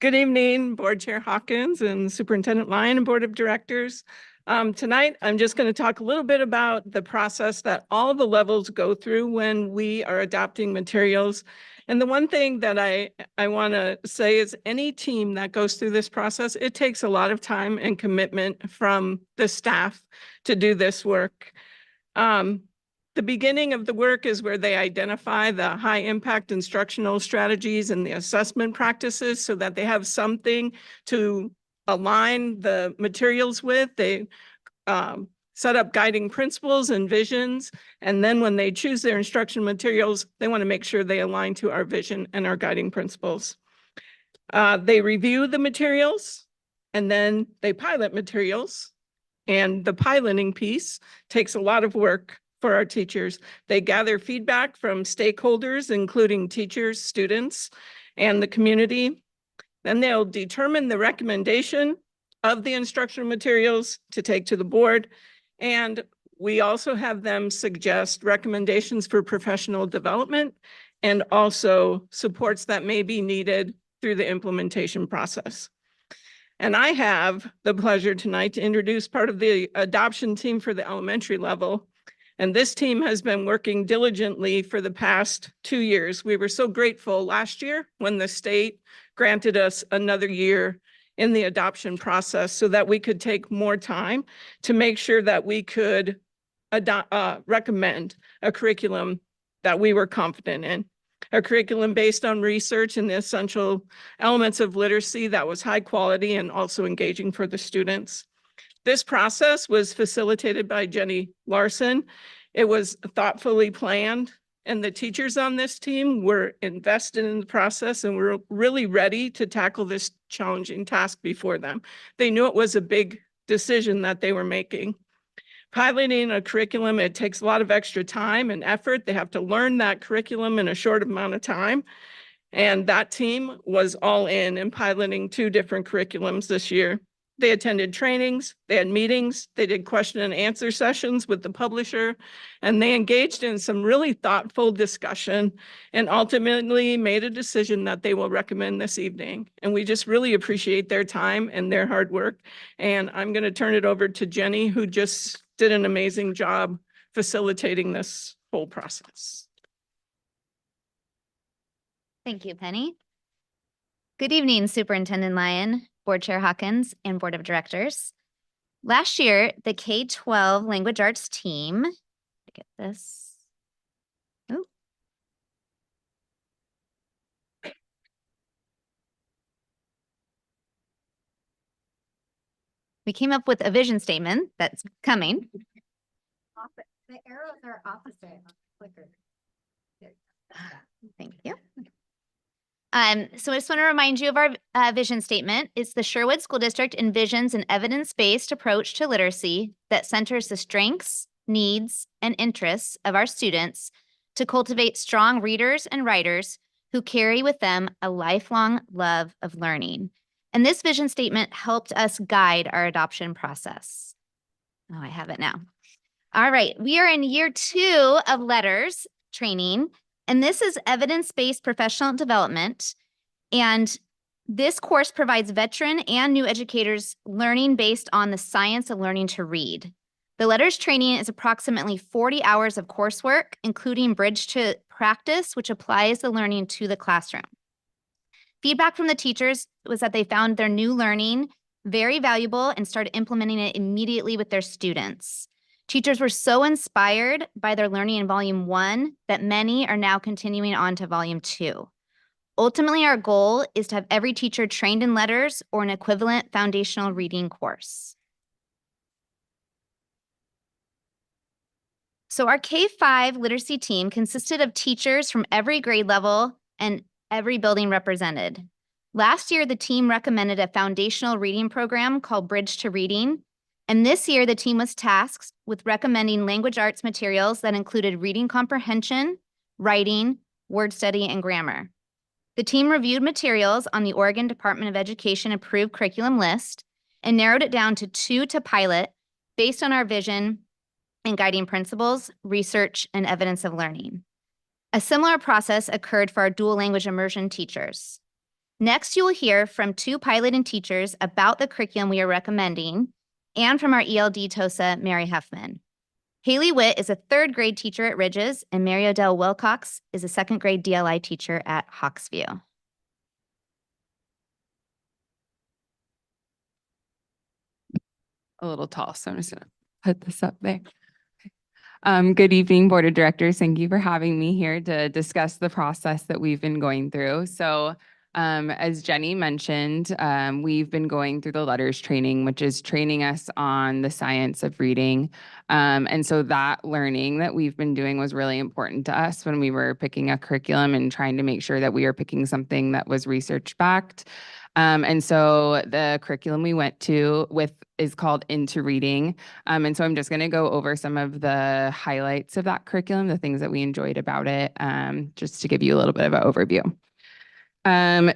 Good evening, Board Chair Hawkins and Superintendent Lyon and Board of Directors. Tonight, I'm just going to talk a little bit about the process that all the levels go through when we are adopting materials. And the one thing that I want to say is any team that goes through this process, it takes a lot of time and commitment from the staff to do this work. The beginning of the work is where they identify the high impact instructional strategies and the assessment practices so that they have something to align the materials with. They set up guiding principles and visions. And then when they choose their instruction materials, they want to make sure they align to our vision and our guiding principles. They review the materials and then they pilot materials. And the piloting piece takes a lot of work for our teachers. They gather feedback from stakeholders, including teachers, students, and the community. Then they'll determine the recommendation of the instructional materials to take to the board. And we also have them suggest recommendations for professional development and also supports that may be needed through the implementation process. And I have the pleasure tonight to introduce part of the adoption team for the elementary level. And this team has been working diligently for the past 2 years. We were so grateful last year when the state granted us another year in the adoption process so that we could take more time to make sure that we could recommend a curriculum that we were confident in. A curriculum based on research and the essential elements of literacy that was high quality and also engaging for the students. This process was facilitated by Jenny Larson. It was thoughtfully planned, and the teachers on this team were invested in the process and were really ready to tackle this challenging task before them. They knew it was a big decision that they were making. Piloting a curriculum, it takes a lot of extra time and effort. They have to learn that curriculum in a short amount of time. And that team was all in piloting 2 different curriculums this year. They attended trainings, they had meetings, they did question and answer sessions with the publisher, and they engaged in some really thoughtful discussion and ultimately made a decision that they will recommend this evening. And we just really appreciate their time and their hard work. And I'm going to turn it over to Jenny, who just did an amazing job facilitating this whole process. Thank you, Penny. Good evening, Superintendent Lyon, Board Chair Hawkins, and Board of Directors. Last year, the K-12 Language Arts team, get this. Oh. We came up with a vision statement that's coming. The arrows are opposite. Thank you. So I just want to remind you of our vision statement. It's the Sherwood School District envisions an evidence-based approach to literacy that centers the strengths, needs, and interests of our students to cultivate strong readers and writers who carry with them a lifelong love of learning. And this vision statement helped us guide our adoption process. Oh, I have it now. All right, we are in year 2 of LETRS training, and this is evidence-based professional development. And this course provides veteran and new educators learning based on the science of learning to read. The LETRS training is approximately 40 hours of coursework, including Bridge to Practice, which applies the learning to the classroom. Feedback from the teachers was that they found their new learning very valuable and started implementing it immediately with their students. Teachers were so inspired by their learning in Volume 1 that many are now continuing on to Volume 2. Ultimately, our goal is to have every teacher trained in LETRS or an equivalent foundational reading course. So our K-5 literacy team consisted of teachers from every grade level and every building represented. Last year, the team recommended a foundational reading program called Bridge to Reading. And this year, the team was tasked with recommending language arts materials that included reading comprehension, writing, word study, and grammar. The team reviewed materials on the Oregon Department of Education approved curriculum list and narrowed it down to 2 to pilot based on our vision and guiding principles, research, and evidence of learning. A similar process occurred for our dual language immersion teachers. Next, you will hear from 2 piloting teachers about the curriculum we are recommending and from our ELD TOSA, Mary Huffman. Haley Witt is a 3rd grade teacher at Ridges, and Mary Odell Wilcox is a 2nd grade DLI teacher at Hawksview. A little tall, so I'm just gonna put this up there. Good evening, Board of Directors. Thank you for having me here to discuss the process that we've been going through. So as Jenny mentioned, we've been going through the LETRS training, which is training us on the science of reading. And so that learning that we've been doing was really important to us when we were picking a curriculum and trying to make sure that we were picking something that was research backed. And so the curriculum we went to with is called Into Reading. And so I'm just going to go over some of the highlights of that curriculum, the things that we enjoyed about it, just to give you a little bit of an overview.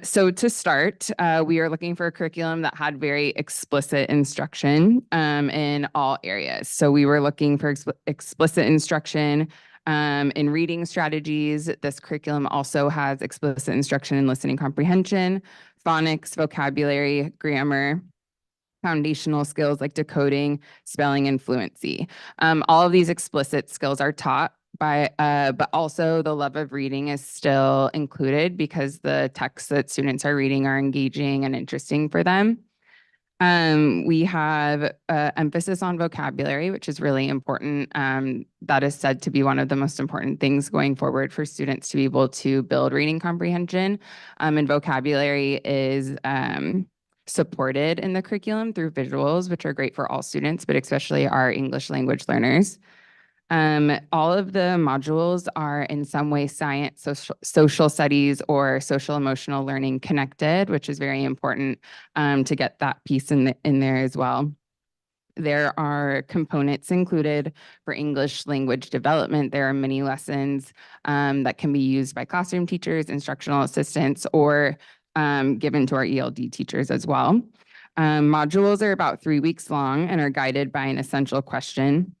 So to start, we are looking for a curriculum that had very explicit instruction in all areas. So we were looking for explicit instruction In reading strategies, this curriculum also has explicit instruction in listening comprehension, phonics, vocabulary, grammar, foundational skills like decoding, spelling, and fluency. All of these explicit skills are taught but also the love of reading is still included because the texts that students are reading are engaging and interesting for them. We have emphasis on vocabulary, which is really important. That is said to be one of the most important things going forward for students to be able to build reading comprehension. And vocabulary is supported in the curriculum through visuals, which are great for all students, but especially our English language learners. All of the modules are in some way science, social studies, or social emotional learning connected, which is very important to get that piece in there as well. There are components included for English language development. There are many lessons that can be used by classroom teachers, instructional assistants, or given to our ELD teachers as well. Modules are about 3 weeks long and are guided by an essential question.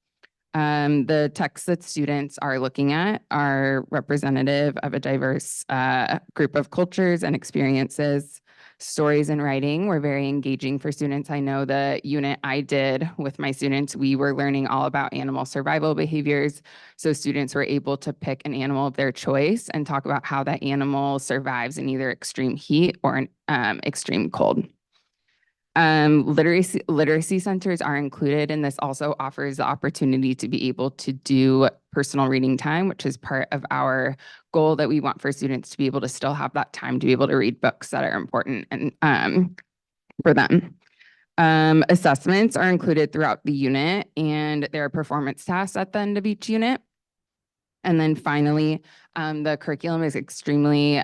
The texts that students are looking at are representative of a diverse group of cultures and experiences. Stories and writing were very engaging for students. I know the unit I did with my students, we were learning all about animal survival behaviors. So students were able to pick an animal of their choice and talk about how that animal survives in either extreme heat or extreme cold. Literacy centers are included, and this also offers the opportunity to be able to do personal reading time, which is part of our goal that we want for students to be able to still have that time to be able to read books that are important and for them. Assessments are included throughout the unit, and there are performance tasks at the end of each unit. And then finally, the curriculum is extremely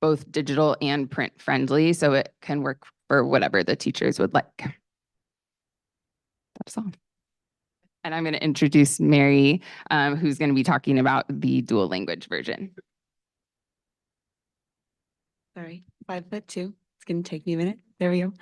both digital and print friendly, so it can work for whatever the teachers would like. That's all. And I'm going to introduce Mary, who's going to be talking about the dual language version. Sorry, 5'2". It's going to take me a minute. There we go.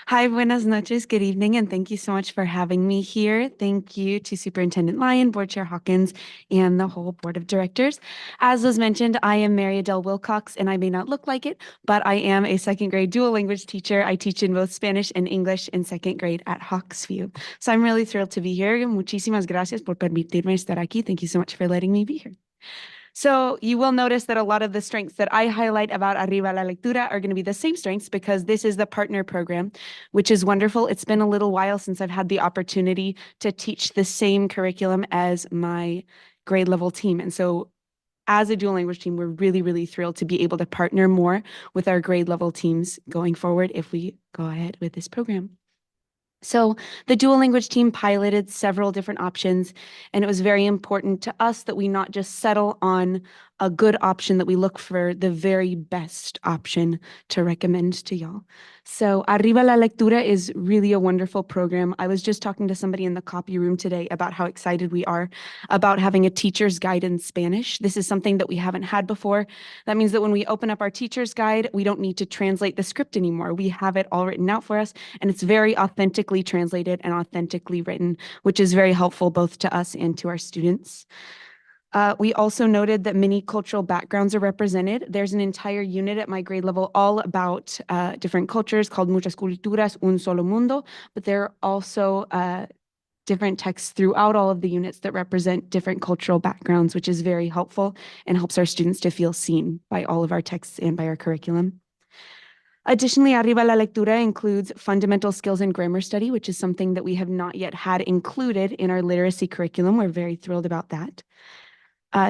Hi, buenas noches, good evening, and thank you so much for having me here. Thank you to Superintendent Lyon, Board Chair Hawkins, and the whole Board of Directors. As was mentioned, I am Mary Adele Wilcox, and I may not look like it, but I am a second grade dual language teacher. I teach in both Spanish and English in second grade at Hawksview. So I'm really thrilled to be here. Muchísimas gracias por permitirme estar aquí. Thank you so much for letting me be here. So you will notice that a lot of the strengths that I highlight about Arriba la Lectura are going to be the same strengths because this is the partner program, which is wonderful. It's been a little while since I've had the opportunity to teach the same curriculum as my grade level team. And so as a dual language team, we're really, really thrilled to be able to partner more with our grade level teams going forward if we go ahead with this program. So the dual language team piloted several different options, and it was very important to us that we not just settle on a good option, that we look for the very best option to recommend to y'all. So Arriba la Lectura is really a wonderful program. I was just talking to somebody in the copy room today about how excited we are about having a teacher's guide in Spanish. This is something that we haven't had before. That means that when we open up our teacher's guide, we don't need to translate the script anymore. We have it all written out for us, and it's very authentically translated and authentically written, which is very helpful both to us and to our students. We also noted that many cultural backgrounds are represented. There's an entire unit at my grade level all about different cultures called Muchas Culturas, Un Solo Mundo, but there are also different texts throughout all of the units that represent different cultural backgrounds, which is very helpful and helps our students to feel seen by all of our texts and by our curriculum. Additionally, Arriba la Lectura includes fundamental skills in grammar study, which is something that we have not yet had included in our literacy curriculum. We're very thrilled about that.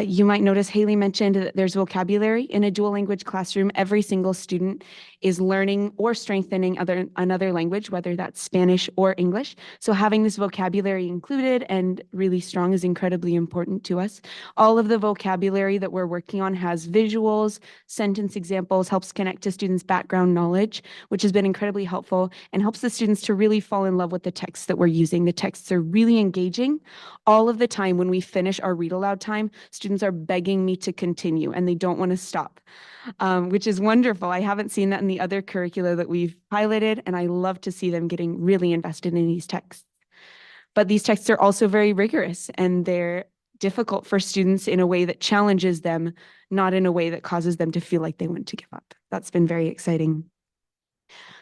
You might notice Haley mentioned that there's vocabulary in a dual language classroom. Every single student is learning or strengthening another language, whether that's Spanish or English. So having this vocabulary included and really strong is incredibly important to us. All of the vocabulary that we're working on has visuals, sentence examples, helps connect to students' background knowledge, which has been incredibly helpful and helps the students to really fall in love with the texts that we're using. The texts are really engaging. All of the time when we finish our read aloud time, students are begging me to continue and they don't want to stop, which is wonderful. I haven't seen that in the other curricula that we've piloted, and I love to see them getting really invested in these texts. But these texts are also very rigorous, and they're difficult for students in a way that challenges them, not in a way that causes them to feel like they want to give up. That's been very exciting.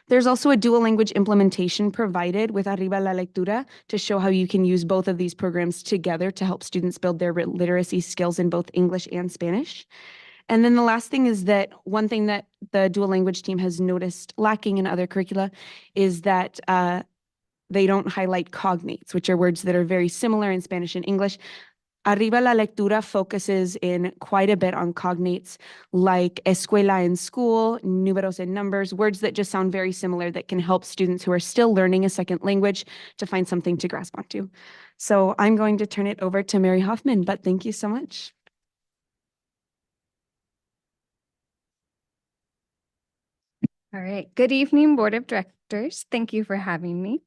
There's also a dual language implementation provided with Arriba la Lectura to show how you can use both of these programs together to help students build their literacy skills in both English and Spanish. And then the last thing is that one thing that the dual language team has noticed lacking in other curricula is that they don't highlight cognates, which are words that are very similar in Spanish and English. Arriba la Lectura focuses in quite a bit on cognates like escuela in school, números in numbers, words that just sound very similar that can help students who are still learning a second language to find something to grasp onto. So I'm going to turn it over to Mary Hoffman, but thank you so much. All right. Good evening, Board of Directors. Thank you for having me.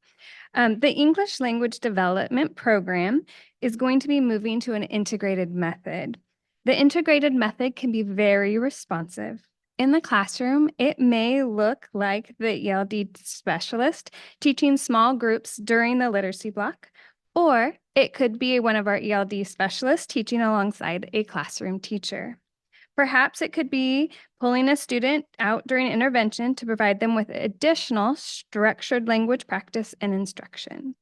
The English Language Development Program is going to be moving to an integrated method. The integrated method can be very responsive. In the classroom, it may look like the ELD specialist teaching small groups during the literacy block, or it could be one of our ELD specialists teaching alongside a classroom teacher. Perhaps it could be pulling a student out during intervention to provide them with additional structured language practice and instruction.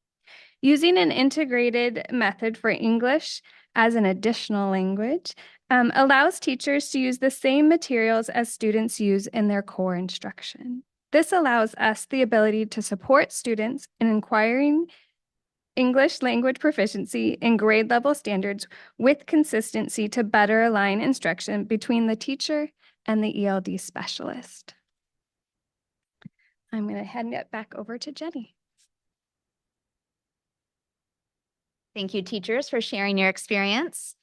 Using an integrated method for English as an additional language allows teachers to use the same materials as students use in their core instruction. This allows us the ability to support students in acquiring English language proficiency and grade level standards with consistency to better align instruction between the teacher and the ELD specialist. I'm going to hand it back over to Jenny. Thank you, teachers, for sharing your experience.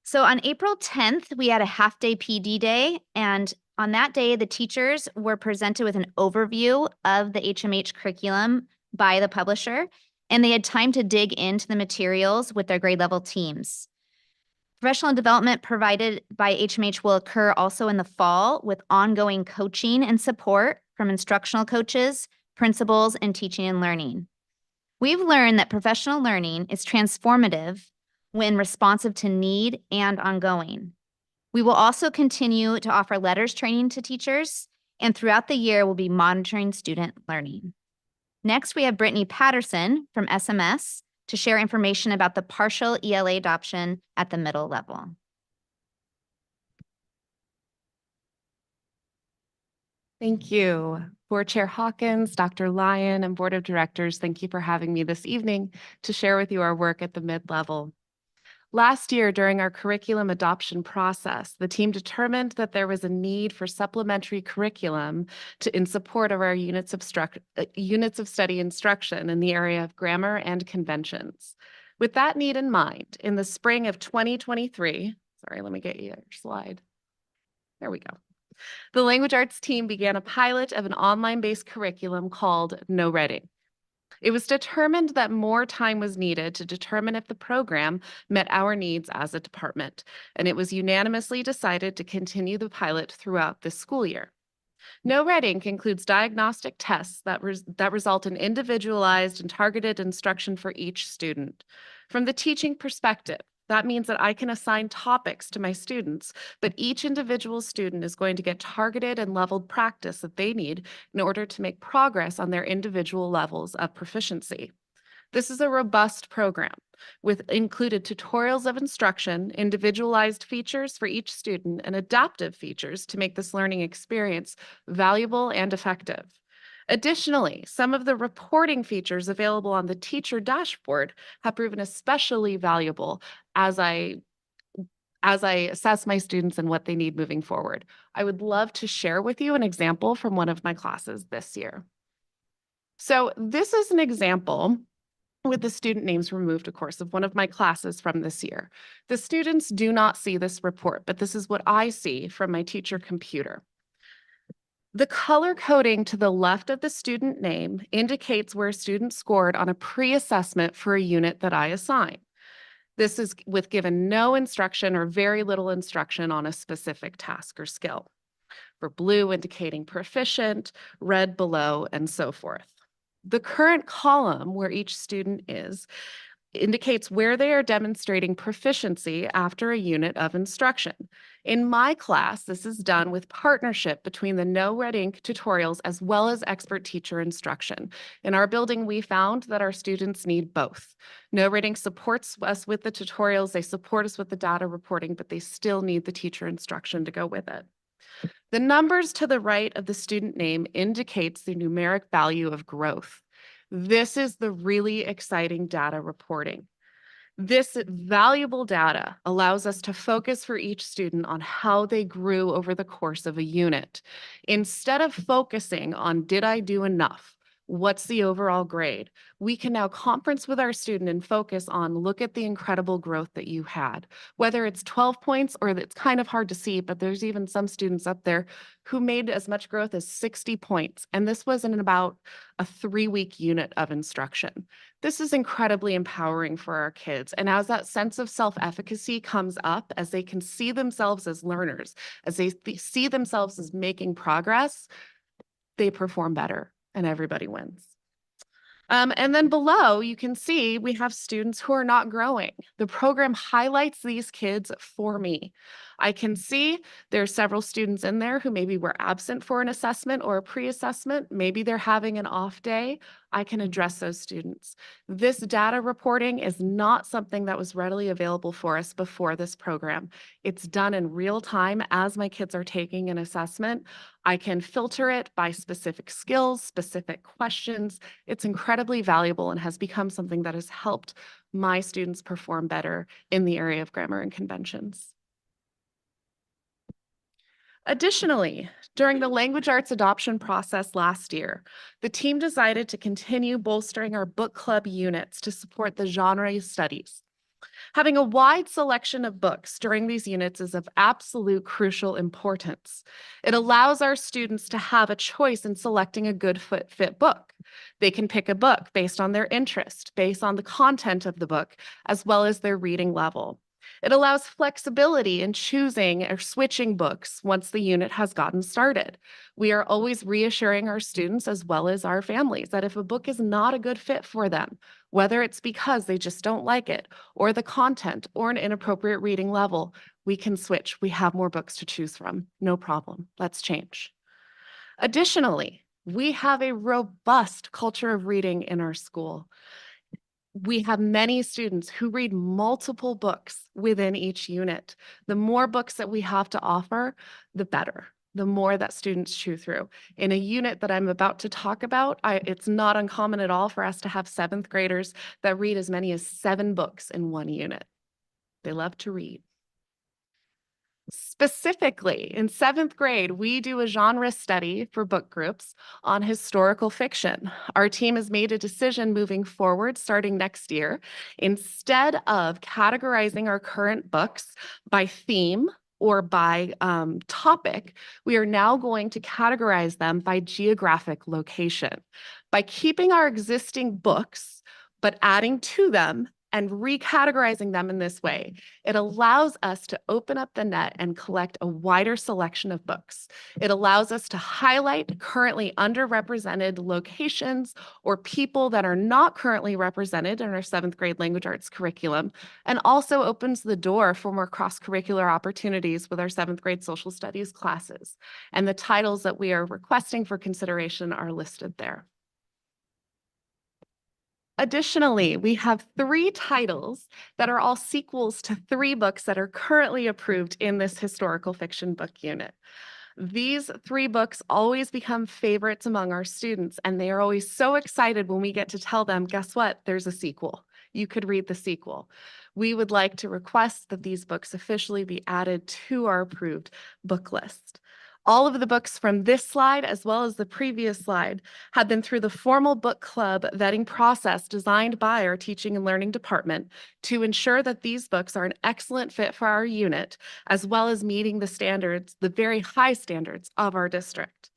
So on April 10th, we had a half-day PD day, and on that day, the teachers were presented with an overview of the HMH curriculum by the publisher, and they had time to dig into the materials with their grade level teams. Professional development provided by HMH will occur also in the fall with ongoing coaching and support from instructional coaches, principals, and teaching and learning. We've learned that professional learning is transformative when responsive to need and ongoing. We will also continue to offer letters training to teachers, and throughout the year, we'll be monitoring student learning. Next, we have Brittany Patterson from SMS to share information about the partial ELA adoption at the middle level. Thank you. Board Chair Hawkins, Dr. Lyon, and Board of Directors, thank you for having me this evening to share with you our work at the mid-level. Last year, during our curriculum adoption process, the team determined that there was a need for supplementary curriculum in support of our units of study instruction in the area of grammar and conventions. With that need in mind, in the spring of 2023, sorry, let me get you your slide. There we go. The language arts team began a pilot of an online-based curriculum called No Reading. It was determined that more time was needed to determine if the program met our needs as a department, and it was unanimously decided to continue the pilot throughout this school year. No Reading includes diagnostic tests that result in individualized and targeted instruction for each student. From the teaching perspective, that means that I can assign topics to my students, but each individual student is going to get targeted and leveled practice that they need in order to make progress on their individual levels of proficiency. This is a robust program with included tutorials of instruction, individualized features for each student, and adaptive features to make this learning experience valuable and effective. Additionally, some of the reporting features available on the teacher dashboard have proven especially valuable as I assess my students and what they need moving forward. I would love to share with you an example from one of my classes this year. So this is an example with the student names removed, of course, of one of my classes from this year. The students do not see this report, but this is what I see from my teacher computer. The color coding to the left of the student name indicates where a student scored on a pre-assessment for a unit that I assign. This is with given no instruction or very little instruction on a specific task or skill. For blue indicating proficient, red below, and so forth. The current column where each student is indicates where they are demonstrating proficiency after a unit of instruction. In my class, this is done with partnership between the No Red Ink tutorials as well as expert teacher instruction. In our building, we found that our students need both. No Red Ink supports us with the tutorials, they support us with the data reporting, but they still need the teacher instruction to go with it. The numbers to the right of the student name indicates the numeric value of growth. This is the really exciting data reporting. This valuable data allows us to focus for each student on how they grew over the course of a unit. Instead of focusing on, did I do enough? What's the overall grade? We can now conference with our student and focus on, look at the incredible growth that you had. Whether it's 12 points or it's kind of hard to see, but there's even some students up there who made as much growth as 60 points. And this was in about a 3-week unit of instruction. This is incredibly empowering for our kids. And as that sense of self-efficacy comes up, as they can see themselves as learners, as they see themselves as making progress, they perform better and everybody wins. And then below, you can see we have students who are not growing. The program highlights these kids for me. I can see there are several students in there who maybe were absent for an assessment or a pre-assessment. Maybe they're having an off day. I can address those students. This data reporting is not something that was readily available for us before this program. It's done in real time as my kids are taking an assessment. I can filter it by specific skills, specific questions. It's incredibly valuable and has become something that has helped my students perform better in the area of grammar and conventions. Additionally, during the language arts adoption process last year, the team decided to continue bolstering our book club units to support the genre studies. Having a wide selection of books during these units is of absolute crucial importance. It allows our students to have a choice in selecting a good fit book. They can pick a book based on their interest, based on the content of the book, as well as their reading level. It allows flexibility in choosing or switching books once the unit has gotten started. We are always reassuring our students as well as our families that if a book is not a good fit for them, whether it's because they just don't like it, or the content, or an inappropriate reading level, we can switch. We have more books to choose from. No problem. Let's change. Additionally, we have a robust culture of reading in our school. We have many students who read multiple books within each unit. The more books that we have to offer, the better. The more that students chew through. In a unit that I'm about to talk about, it's not uncommon at all for us to have 7th graders that read as many as 7 books in one unit. They love to read. Specifically, in 7th grade, we do a genre study for book groups on historical fiction. Our team has made a decision moving forward, starting next year, instead of categorizing our current books by theme or by topic, we are now going to categorize them by geographic location. By keeping our existing books, but adding to them and recategorizing them in this way, it allows us to open up the net and collect a wider selection of books. It allows us to highlight currently underrepresented locations or people that are not currently represented in our 7th grade language arts curriculum, and also opens the door for more cross-curricular opportunities with our 7th grade social studies classes. And the titles that we are requesting for consideration are listed there. Additionally, we have 3 titles that are all sequels to 3 books that are currently approved in this historical fiction book unit. These 3 books always become favorites among our students, and they are always so excited when we get to tell them, guess what, there's a sequel. You could read the sequel. We would like to request that these books officially be added to our approved book list. All of the books from this slide, as well as the previous slide, have been through the formal book club vetting process designed by our teaching and learning department to ensure that these books are an excellent fit for our unit, as well as meeting the standards, the very high standards of our district.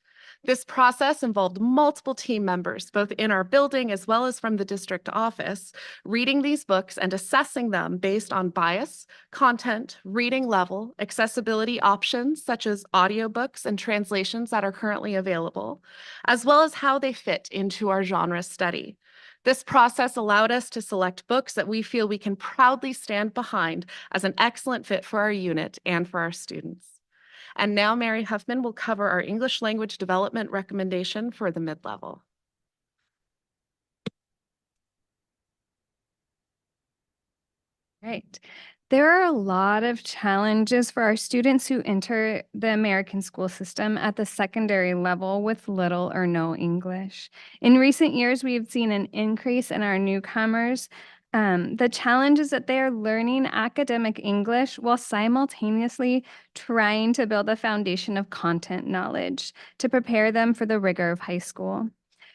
This process involved multiple team members, both in our building as well as from the district office, reading these books and assessing them based on bias, content, reading level, accessibility options such as audiobooks and translations that are currently available, as well as how they fit into our genre study. This process allowed us to select books that we feel we can proudly stand behind as an excellent fit for our unit and for our students. And now Mary Huffman will cover our English language development recommendation for the mid-level. Right. There are a lot of challenges for our students who enter the American school system at the secondary level with little or no English. In recent years, we've seen an increase in our newcomers. The challenge is that they are learning academic English while simultaneously trying to build a foundation of content knowledge to prepare them for the rigor of high school.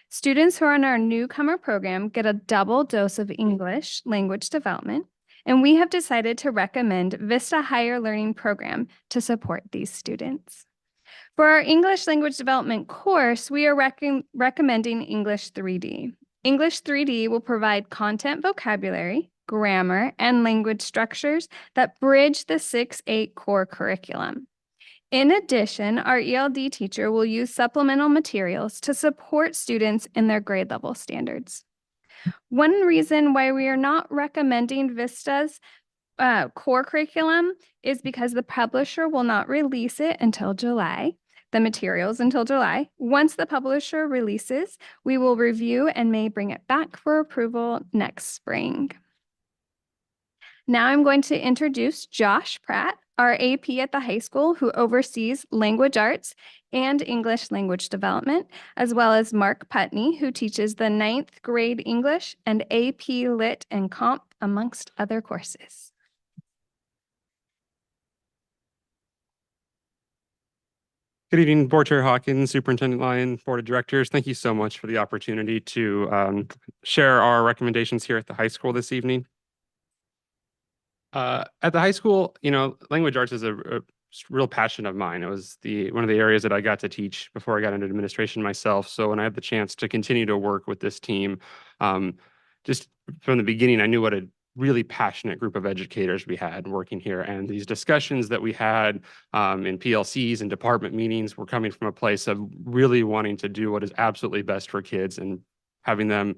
Students who are in our newcomer program get a double dose of English language development, and we have decided to recommend Vista Higher Learning Program to support these students. For our English language development course, we are recommending English 3D. English 3D will provide content vocabulary, grammar, and language structures that bridge the 6-8 core curriculum. In addition, our ELD teacher will use supplemental materials to support students in their grade level standards. One reason why we are not recommending Vista's core curriculum is because the publisher will not release it until July, the materials until July. Once the publisher releases, we will review and may bring it back for approval next spring. Now I'm going to introduce Josh Pratt, our AP at the high school who oversees language arts and English language development, as well as Mark Putney, who teaches the 9th grade English and AP Lit and Comp, amongst other courses. Good evening, Board Chair Hawkins, Superintendent Lyon, Board of Directors. Thank you so much for the opportunity to share our recommendations here at the high school this evening. At the high school, language arts is a real passion of mine. It was one of the areas that I got to teach before I got into administration myself. So when I had the chance to continue to work with this team, just from the beginning, I knew what a really passionate group of educators we had working here. And these discussions that we had in PLCs and department meetings were coming from a place of really wanting to do what is absolutely best for kids and having them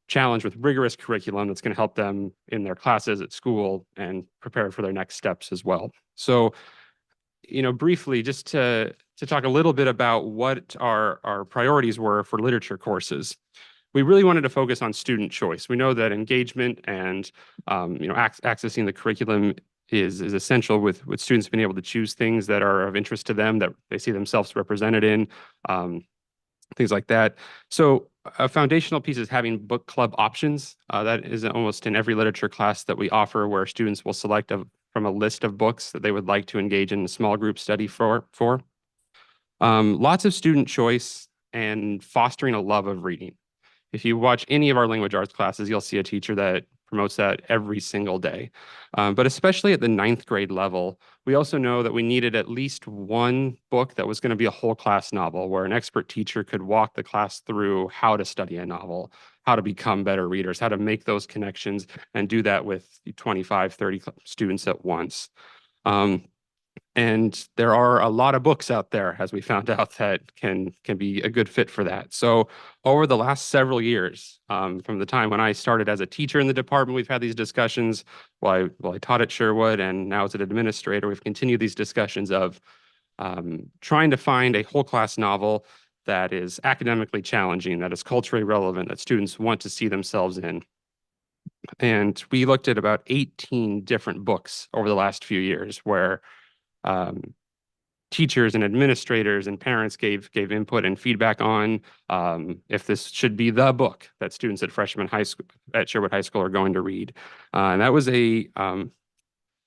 challenged with rigorous curriculum that's going to help them in their classes at school and prepare for their next steps as well. So, briefly, just to talk a little bit about what our priorities were for literature courses. We really wanted to focus on student choice. We know that engagement and accessing the curriculum is essential with students being able to choose things that are of interest to them, that they see themselves represented in, things like that. So a foundational piece is having book club options. That is almost in every literature class that we offer, where students will select from a list of books that they would like to engage in a small group study for. Lots of student choice and fostering a love of reading. If you watch any of our language arts classes, you'll see a teacher that promotes that every single day. But especially at the 9th grade level, we also know that we needed at least one book that was going to be a whole class novel, where an expert teacher could walk the class through how to study a novel, how to become better readers, how to make those connections, and do that with 25, 30 students at once. And there are a lot of books out there, as we found out, that can be a good fit for that. So over the last several years, from the time when I started as a teacher in the department, we've had these discussions while I taught at Sherwood, and now as an administrator, we've continued these discussions of trying to find a whole class novel that is academically challenging, that is culturally relevant, that students want to see themselves in. And we looked at about 18 different books over the last few years, where teachers and administrators and parents gave input and feedback on if this should be the book that students at Sherwood High School are going to read. And that was a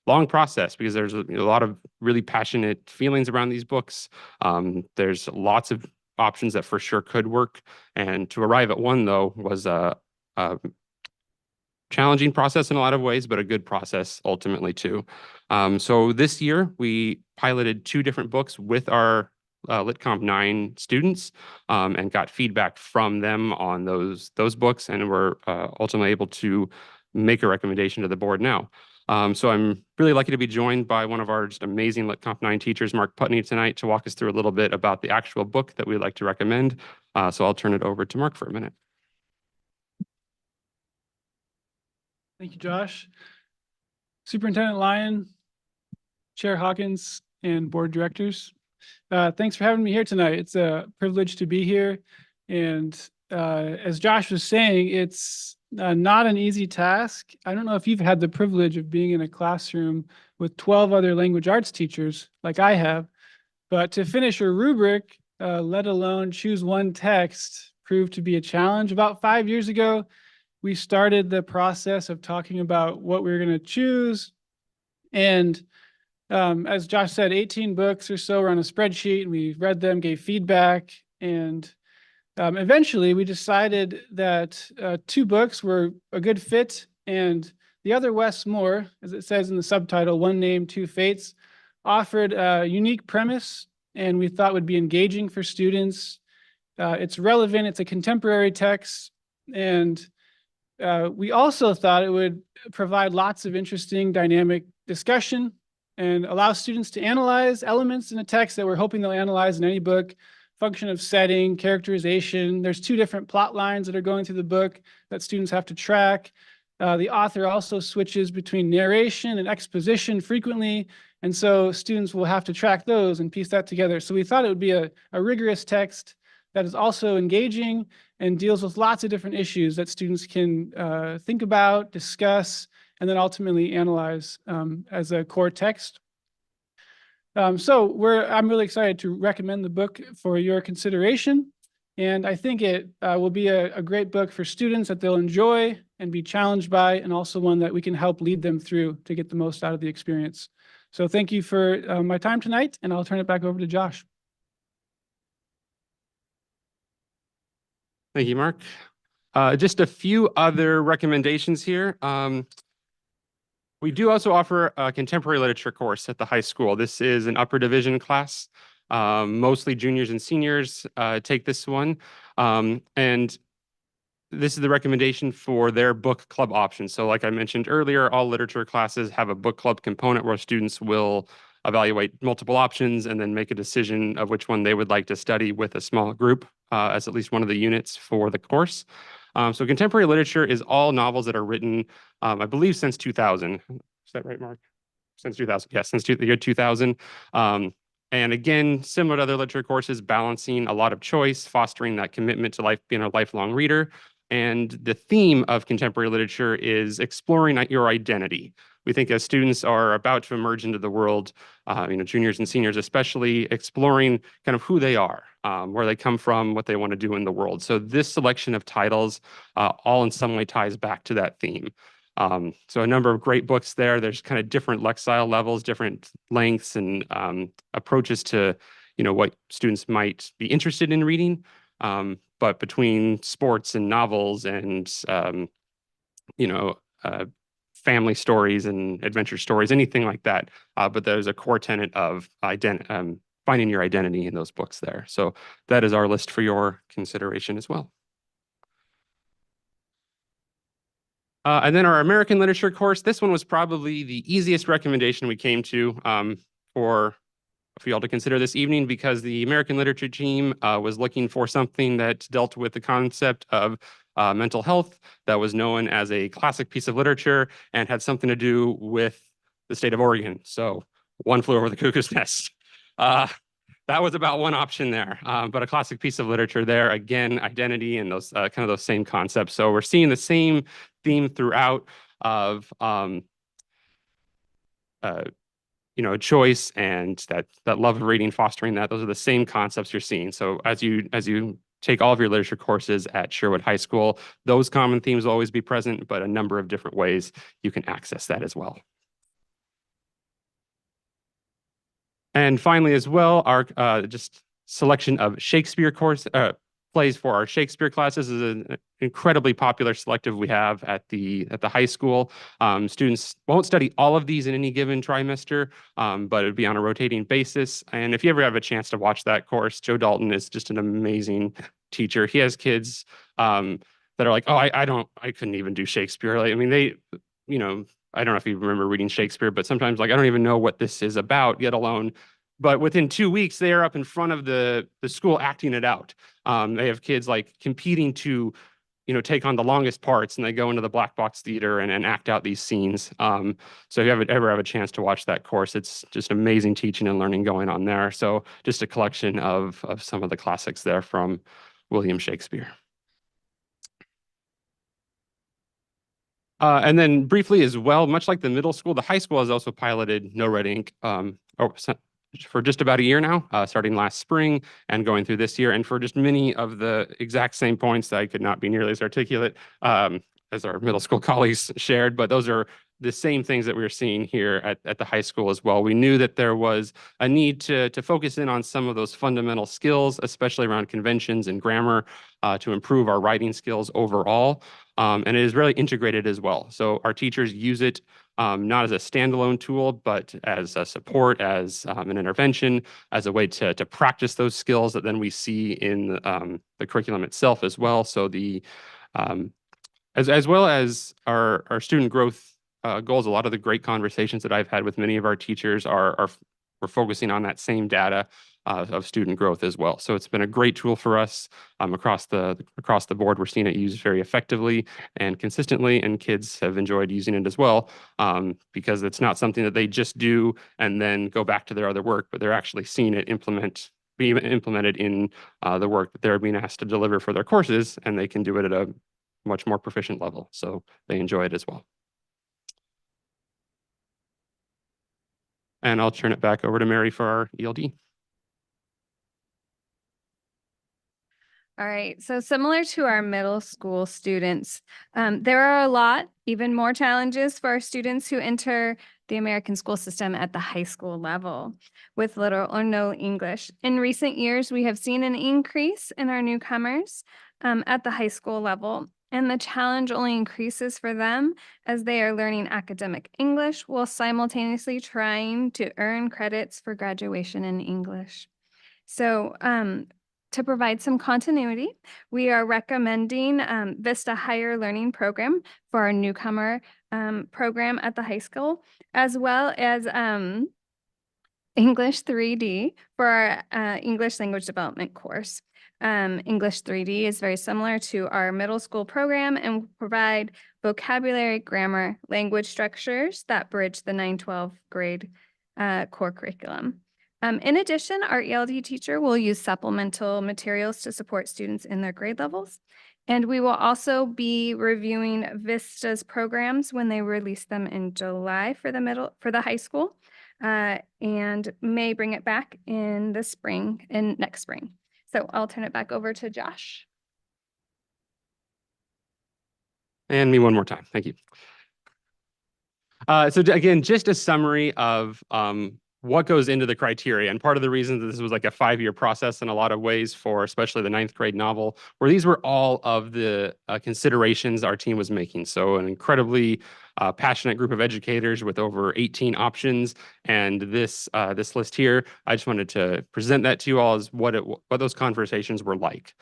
long process, because there's a lot of really passionate feelings around these books. There's lots of options that for sure could work. And to arrive at one, though, was a challenging process in a lot of ways, but a good process ultimately too. So this year we piloted 2 different books with our LitComp 9 students and got feedback from them on those books, and we're ultimately able to make a recommendation to the board now. So I'm really lucky to be joined by one of our just amazing LitComp 9 teachers, Mark Putney, tonight to walk us through a little bit about the actual book that we'd like to recommend. So I'll turn it over to Mark for a minute. Thank you, Josh. Superintendent Lyon, Chair Hawkins, and board directors. Thanks for having me here tonight. It's a privilege to be here. And as Josh was saying, it's not an easy task. I don't know if you've had the privilege of being in a classroom with 12 other language arts teachers like I have, but to finish a rubric, let alone choose one text, proved to be a challenge. About 5 years ago, we started the process of talking about what we were going to choose. And as Josh said, 18 books or so were on a spreadsheet, and we read them, gave feedback, and eventually we decided that 2 books were a good fit, and the other, Wes Moore, as it says in the subtitle, One Name, Two Fates, offered a unique premise and we thought would be engaging for students. It's relevant, it's a contemporary text, and we also thought it would provide lots of interesting dynamic discussion and allow students to analyze elements in a text that we're hoping they'll analyze in any book. Function of setting, characterization. There's 2 different plot lines that are going through the book that students have to track. The author also switches between narration and exposition frequently, and so students will have to track those and piece that together. So we thought it would be a rigorous text that is also engaging and deals with lots of different issues that students can think about, discuss, and then ultimately analyze as a core text. So I'm really excited to recommend the book for your consideration. And I think it will be a great book for students that they'll enjoy and be challenged by, and also one that we can help lead them through to get the most out of the experience. So thank you for my time tonight, and I'll turn it back over to Josh. Thank you, Mark. Just a few other recommendations here. We do also offer a contemporary literature course at the high school. This is an upper division class. Mostly juniors and seniors take this one. And this is the recommendation for their book club option. So like I mentioned earlier, all literature classes have a book club component where students will evaluate multiple options and then make a decision of which one they would like to study with a small group as at least one of the units for the course. So contemporary literature is all novels that are written, I believe, since 2000. Is that right, Mark? Since 2000, yes, since the year 2000. And again, similar to other literature courses, balancing a lot of choice, fostering that commitment to being a lifelong reader. And the theme of contemporary literature is exploring your identity. We think as students are about to emerge into the world, juniors and seniors especially, exploring kind of who they are, where they come from, what they want to do in the world. So this selection of titles all in some way ties back to that theme. So a number of great books there. There's kind of different Lexile levels, different lengths and approaches to, what students might be interested in reading. But between sports and novels and, family stories and adventure stories, anything like that. But there's a core tenet of finding your identity in those books there. So that is our list for your consideration as well. And then our American literature course, this one was probably the easiest recommendation we came to for y'all to consider this evening, because the American literature team was looking for something that dealt with the concept of mental health that was known as a classic piece of literature and had something to do with the state of Oregon. So One Flew Over the Cuckoo's Nest. That was about one option there, but a classic piece of literature there. Again, identity and those kind of those same concepts. So we're seeing the same theme throughout of choice and that love of reading, fostering that. Those are the same concepts you're seeing. So as you take all of your literature courses at Sherwood High School, those common themes will always be present, but a number of different ways you can access that as well. And finally, as well, our just selection of Shakespeare plays for our Shakespeare classes is an incredibly popular selective we have at the high school. Students won't study all of these in any given trimester, but it'd be on a rotating basis. And if you ever have a chance to watch that course, Joe Dalton is just an amazing teacher. He has kids that are like, oh, I couldn't even do Shakespeare. Like, I mean, I don't know if you remember reading Shakespeare, but sometimes I don't even know what this is about, yet alone. But within 2 weeks, they are up in front of the school acting it out. They have kids competing to take on the longest parts, and they go into the black box theater and act out these scenes. So if you ever have a chance to watch that course, it's just amazing teaching and learning going on there. So just a collection of some of the classics there from William Shakespeare. And then briefly as well, much like the middle school, the high school has also piloted No Red Ink for just about a year now, starting last spring and going through this year. And for just many of the exact same points that I could not be nearly as articulate as our middle school colleagues shared, but those are the same things that we were seeing here at the high school as well. We knew that there was a need to focus in on some of those fundamental skills, especially around conventions and grammar, to improve our writing skills overall. And it is really integrated as well. So our teachers use it not as a standalone tool, but as a support, as an intervention, as a way to practice those skills that then we see in the curriculum itself as well. So as well as our student growth goals, a lot of the great conversations that I've had with many of our teachers we're focusing on that same data of student growth as well. So it's been a great tool for us across the board. We're seeing it used very effectively and consistently, and kids have enjoyed using it as well, because it's not something that they just do and then go back to their other work, but they're actually seeing it be implemented in the work that they're being asked to deliver for their courses, and they can do it at a much more proficient level. So they enjoy it as well. And I'll turn it back over to Mary for our ELD. All right, so similar to our middle school students, there are a lot, even more challenges for our students who enter the American school system at the high school level with little or no English. In recent years, we have seen an increase in our newcomers at the high school level, and the challenge only increases for them as they are learning academic English while simultaneously trying to earn credits for graduation in English. So, to provide some continuity, we are recommending Vista Higher Learning Program for our newcomer program at the high school, as well as English 3D for our English language development course. English 3D is very similar to our middle school program and will provide vocabulary, grammar, language structures that bridge the 9-12 grade core curriculum. In addition, our ELD teacher will use supplemental materials to support students in their grade levels. And we will also be reviewing Vista's programs when they release them in July for the high school, and may bring it back in the spring, next spring. So I'll turn it back over to Josh. And me one more time. Thank you. So again, just a summary of what goes into the criteria. And part of the reason that this was like a 5-year process in a lot of ways for especially the 9th grade novel, where these were all of the considerations our team was making. So an incredibly passionate group of educators with over 18 options. And this list here, I just wanted to present that to you all as what those conversations were like.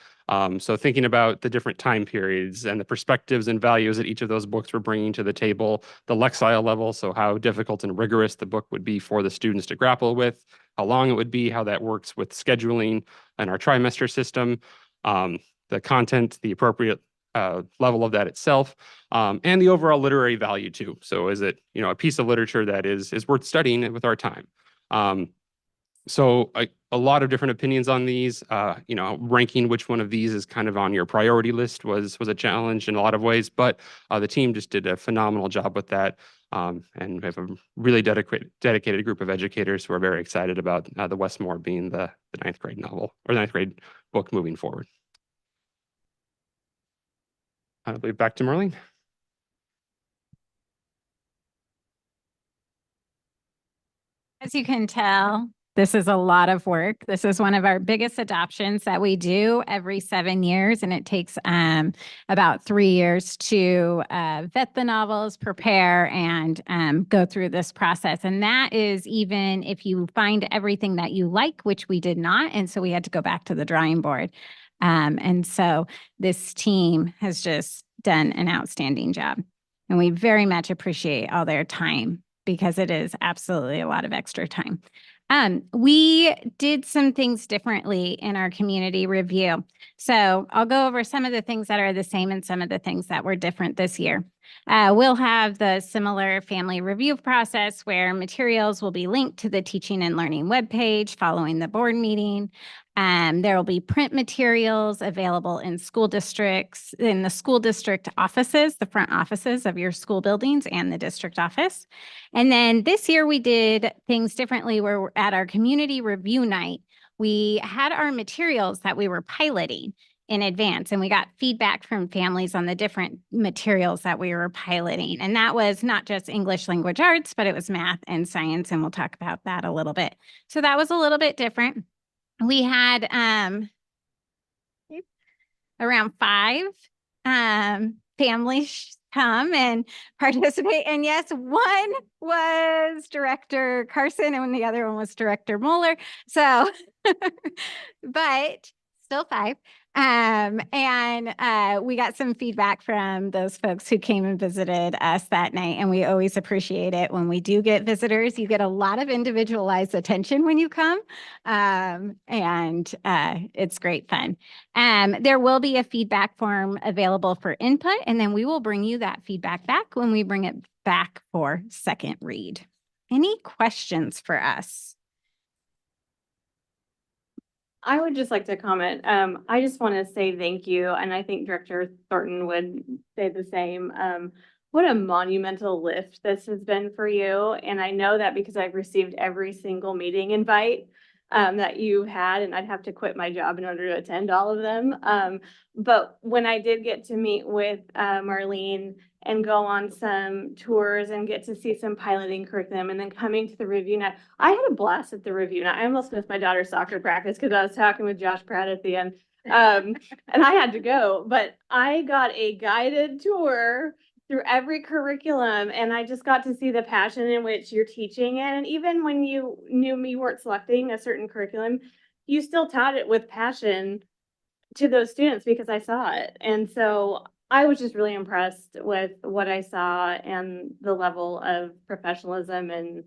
So thinking about the different time periods and the perspectives and values that each of those books were bringing to the table, the Lexile level, so how difficult and rigorous the book would be for the students to grapple with, how long it would be, how that works with scheduling and our trimester system, the content, the appropriate level of that itself, and the overall literary value too. So is it, a piece of literature that is worth studying with our time? So a lot of different opinions on these, ranking which one of these is kind of on your priority list was a challenge in a lot of ways, but the team just did a phenomenal job with that. And we have a really dedicated group of educators who are very excited about the Westmore being the 9th grade novel or 9th grade book moving forward. I believe back to Marlene. As you can tell, this is a lot of work. This is one of our biggest adoptions that we do every 7 years, and it takes about 3 years to vet the novels, prepare, and go through this process. And that is even if you find everything that you like, which we did not, and so we had to go back to the drawing board. And so this team has just done an outstanding job, and we very much appreciate all their time because it is absolutely a lot of extra time. We did some things differently in our community review. So I'll go over some of the things that are the same and some of the things that were different this year. We'll have the similar family review process where materials will be linked to the teaching and learning webpage following the board meeting. There will be print materials available in school districts, in the school district offices, the front offices of your school buildings and the district office. And then this year we did things differently where we're at our community review night, we had our materials that we were piloting in advance, and we got feedback from families on the different materials that we were piloting. And that was not just English language arts, but it was math and science, and we'll talk about that a little bit. So that was a little bit different. We had around 5 families come and participate. And yes, one was Director Carson and the other one was Director Moeller. So, but still 5. We got some feedback from those folks who came and visited us that night. And we always appreciate it when we do get visitors. You get a lot of individualized attention when you come. It's great fun. There will be a feedback form available for input, and then we will bring you that feedback back when we bring it back for second read. Any questions for us? I would just like to comment. I just want to say thank you, and I think Director Thornton would say the same. What a monumental lift this has been for you. And I know that because I've received every single meeting invite that you had, and I'd have to quit my job in order to attend all of them. But when I did get to meet with Marlene and go on some tours and get to see some piloting curriculum and then coming to the review night, I had a blast at the review night. I almost missed my daughter's soccer practice because I was talking with Josh Pratt at the end. And I had to go, but I got a guided tour through every curriculum, and I just got to see the passion in which you're teaching it. And even when you knew me weren't selecting a certain curriculum, you still taught it with passion to those students because I saw it. And so I was just really impressed with what I saw and the level of professionalism, and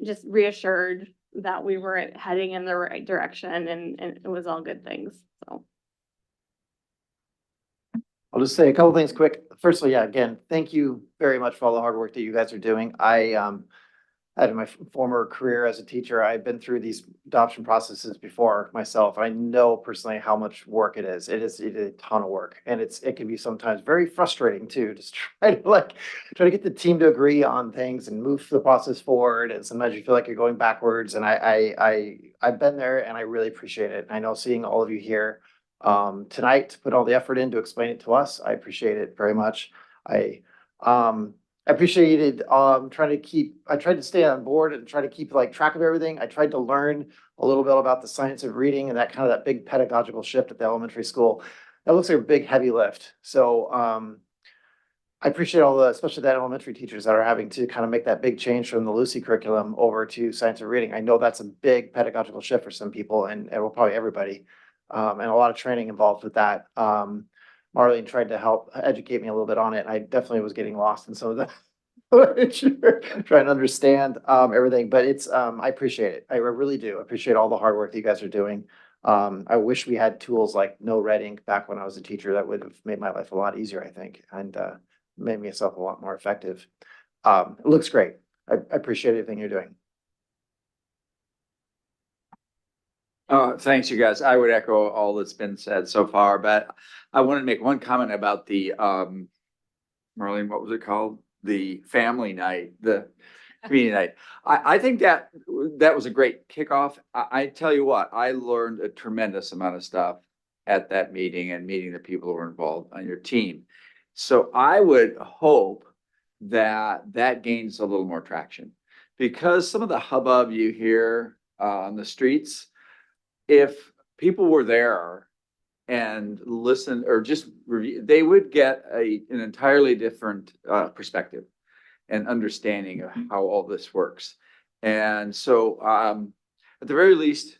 just reassured that we were heading in the right direction, and it was all good things. So I'll just say a couple things quick. Firstly, yeah, again, thank you very much for all the hard work that you guys are doing. I had in my former career as a teacher, I've been through these adoption processes before myself. I know personally how much work it is. It is a ton of work, and it can be sometimes very frustrating too. Just try to get the team to agree on things and move the process forward. And sometimes you feel like you're going backwards. And I've been there, and I really appreciate it. I know seeing all of you here tonight to put all the effort in to explain it to us, I appreciate it very much. I appreciated I tried to stay on board and try to keep track of everything. I tried to learn a little bit about the science of reading and that big pedagogical shift at the elementary school. That looks like a big heavy lift. So I appreciate especially the elementary teachers that are having to kind of make that big change from the Lucy curriculum over to science of reading. I know that's a big pedagogical shift for some people, and well, probably everybody. And a lot of training involved with that. Marlene tried to help educate me a little bit on it. I definitely was getting lost in some of the trying to understand everything, but I appreciate it. I really do appreciate all the hard work that you guys are doing. I wish we had tools like No Red Ink back when I was a teacher. That would have made my life a lot easier, I think, and made myself a lot more effective. It looks great. I appreciate everything you're doing. Thanks, you guys. I would echo all that's been said so far, but I want to make one comment about the Marlene, what was it called? The family night, the community night. I think that was a great kickoff. I tell you what, I learned a tremendous amount of stuff at that meeting and meeting the people who were involved on your team. So I would hope that gains a little more traction, because some of the hubbub you hear on the streets, if people were there and listened or just review, they would get an entirely different perspective and understanding of how all this works. And so at the very least,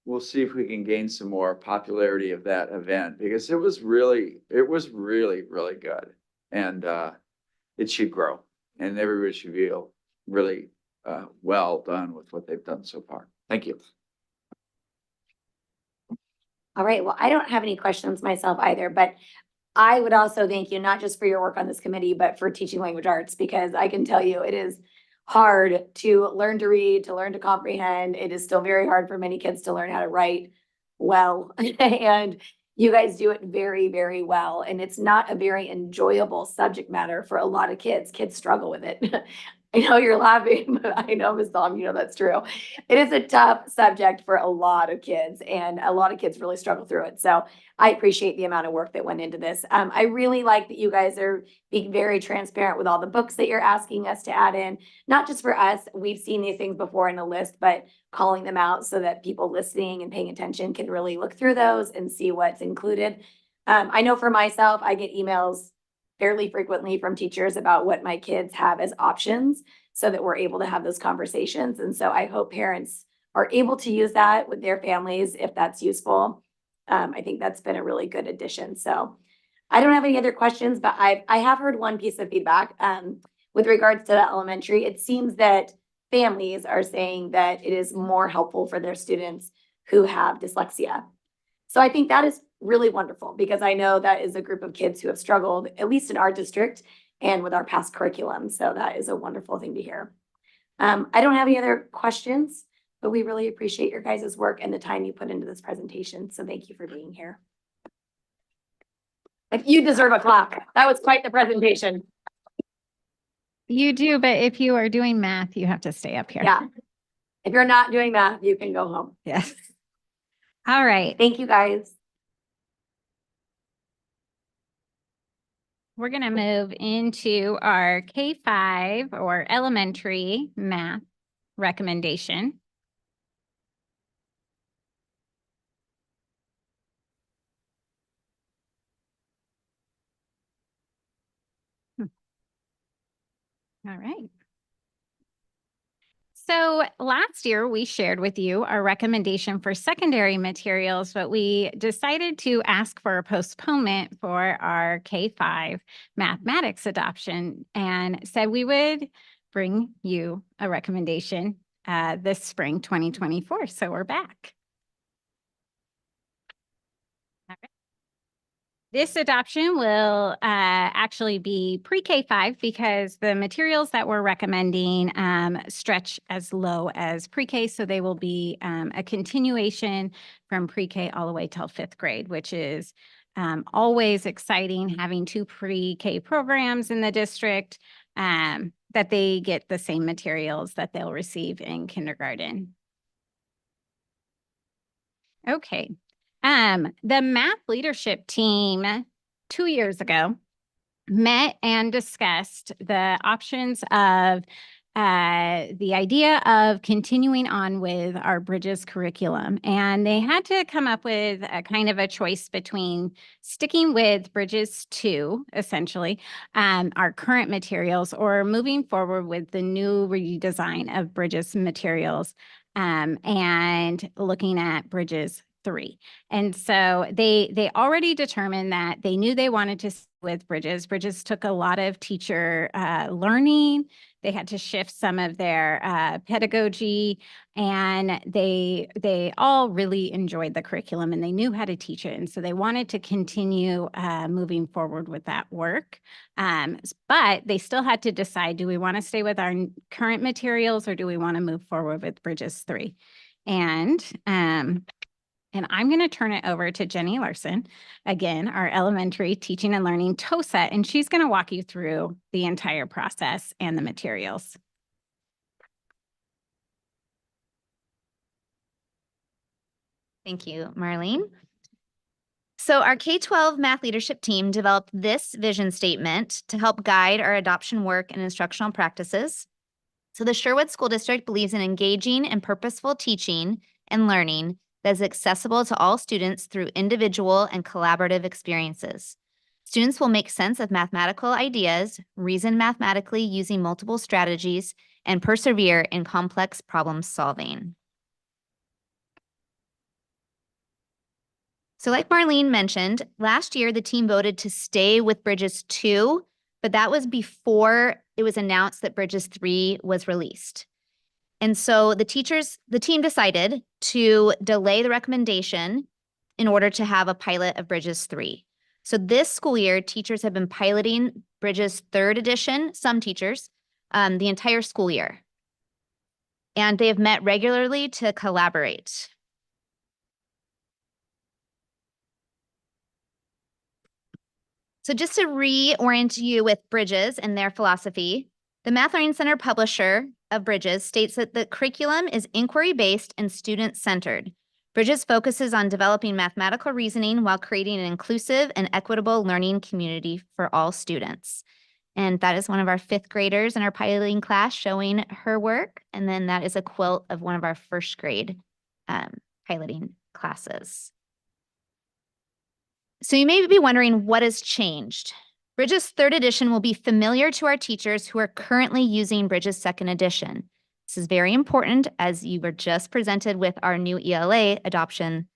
we'll see if we can gain some more popularity of that event, because it was really, really good. And it should grow, and everybody should feel really well done with what they've done so far. Thank you. All right, well, I don't have any questions myself either, but I would also thank you, not just for your work on this committee, but for teaching language arts, because I can tell you it is hard to learn to read, to learn to comprehend. It is still very hard for many kids to learn how to write well. And you guys do it very, very well. And it's not a very enjoyable subject matter for a lot of kids. Kids struggle with it. I know you're laughing, but I know, Ms. Dahm, you know that's true. It is a tough subject for a lot of kids, and a lot of kids really struggle through it. So I appreciate the amount of work that went into this. I really like that you guys are being very transparent with all the books that you're asking us to add in, not just for us. We've seen these things before in a list, but calling them out so that people listening and paying attention can really look through those and see what's included. I know for myself, I get emails fairly frequently from teachers about what my kids have as options so that we're able to have those conversations. And so I hope parents are able to use that with their families if that's useful. I think that's been a really good addition. So I don't have any other questions, but I have heard one piece of feedback with regards to the elementary. It seems that families are saying that it is more helpful for their students who have dyslexia. So I think that is really wonderful, because I know that is a group of kids who have struggled, at least in our district and with our past curriculum. So that is a wonderful thing to hear. I don't have any other questions, but we really appreciate your guys' work and the time you put into this presentation. So thank you for being here. If you deserve a clap. That was quite the presentation. You do, but if you are doing math, you have to stay up here. Yeah. If you're not doing math, you can go home. Yes. All right. Thank you, guys. We're going to move into our K-5 or elementary math recommendation. All right. So last year we shared with you our recommendation for secondary materials, but we decided to ask for a postponement for our K-5 mathematics adoption and said we would bring you a recommendation this spring 2024. So we're back. All right. This adoption will actually be pre-K-5 because the materials that we're recommending stretch as low as pre-K. So they will be a continuation from pre-K all the way till 5th grade, which is always exciting having 2 pre-K programs in the district, that they get the same materials that they'll receive in kindergarten. Okay. The math leadership team 2 years ago met and discussed the options of the idea of continuing on with our Bridges curriculum. And they had to come up with a kind of a choice between sticking with Bridges 2, essentially, our current materials, or moving forward with the new redesign of Bridges materials and looking at Bridges 3. And so they already determined that they knew they wanted to stick with Bridges. Bridges took a lot of teacher learning. They had to shift some of their pedagogy, and they all really enjoyed the curriculum and they knew how to teach it. And so they wanted to continue moving forward with that work. But they still had to decide, do we want to stay with our current materials or do we want to move forward with Bridges 3? And I'm going to turn it over to Jenny Larson, again, our elementary teaching and learning TOSA, and she's going to walk you through the entire process and the materials. Thank you, Marlene. So our K-12 math leadership team developed this vision statement to help guide our adoption work and instructional practices. So the Sherwood School District believes in engaging and purposeful teaching and learning that is accessible to all students through individual and collaborative experiences. Students will make sense of mathematical ideas, reason mathematically using multiple strategies, and persevere in complex problem solving. So like Marlene mentioned, last year the team voted to stay with Bridges 2, but that was before it was announced that Bridges 3 was released. And so the team decided to delay the recommendation in order to have a pilot of Bridges 3. So this school year, teachers have been piloting Bridges 3rd edition, some teachers, the entire school year. And they have met regularly to collaborate. So just to reorient you with Bridges and their philosophy, the Math Learning Center publisher of Bridges states that the curriculum is inquiry-based and student-centered. Bridges focuses on developing mathematical reasoning while creating an inclusive and equitable learning community for all students. And that is one of our 5th graders in our piloting class showing her work. And then that is a quilt of one of our 1st grade piloting classes. So you may be wondering what has changed. Bridges 3rd edition will be familiar to our teachers who are currently using Bridges 2nd edition. This is very important as you were just presented with our new ELA adoption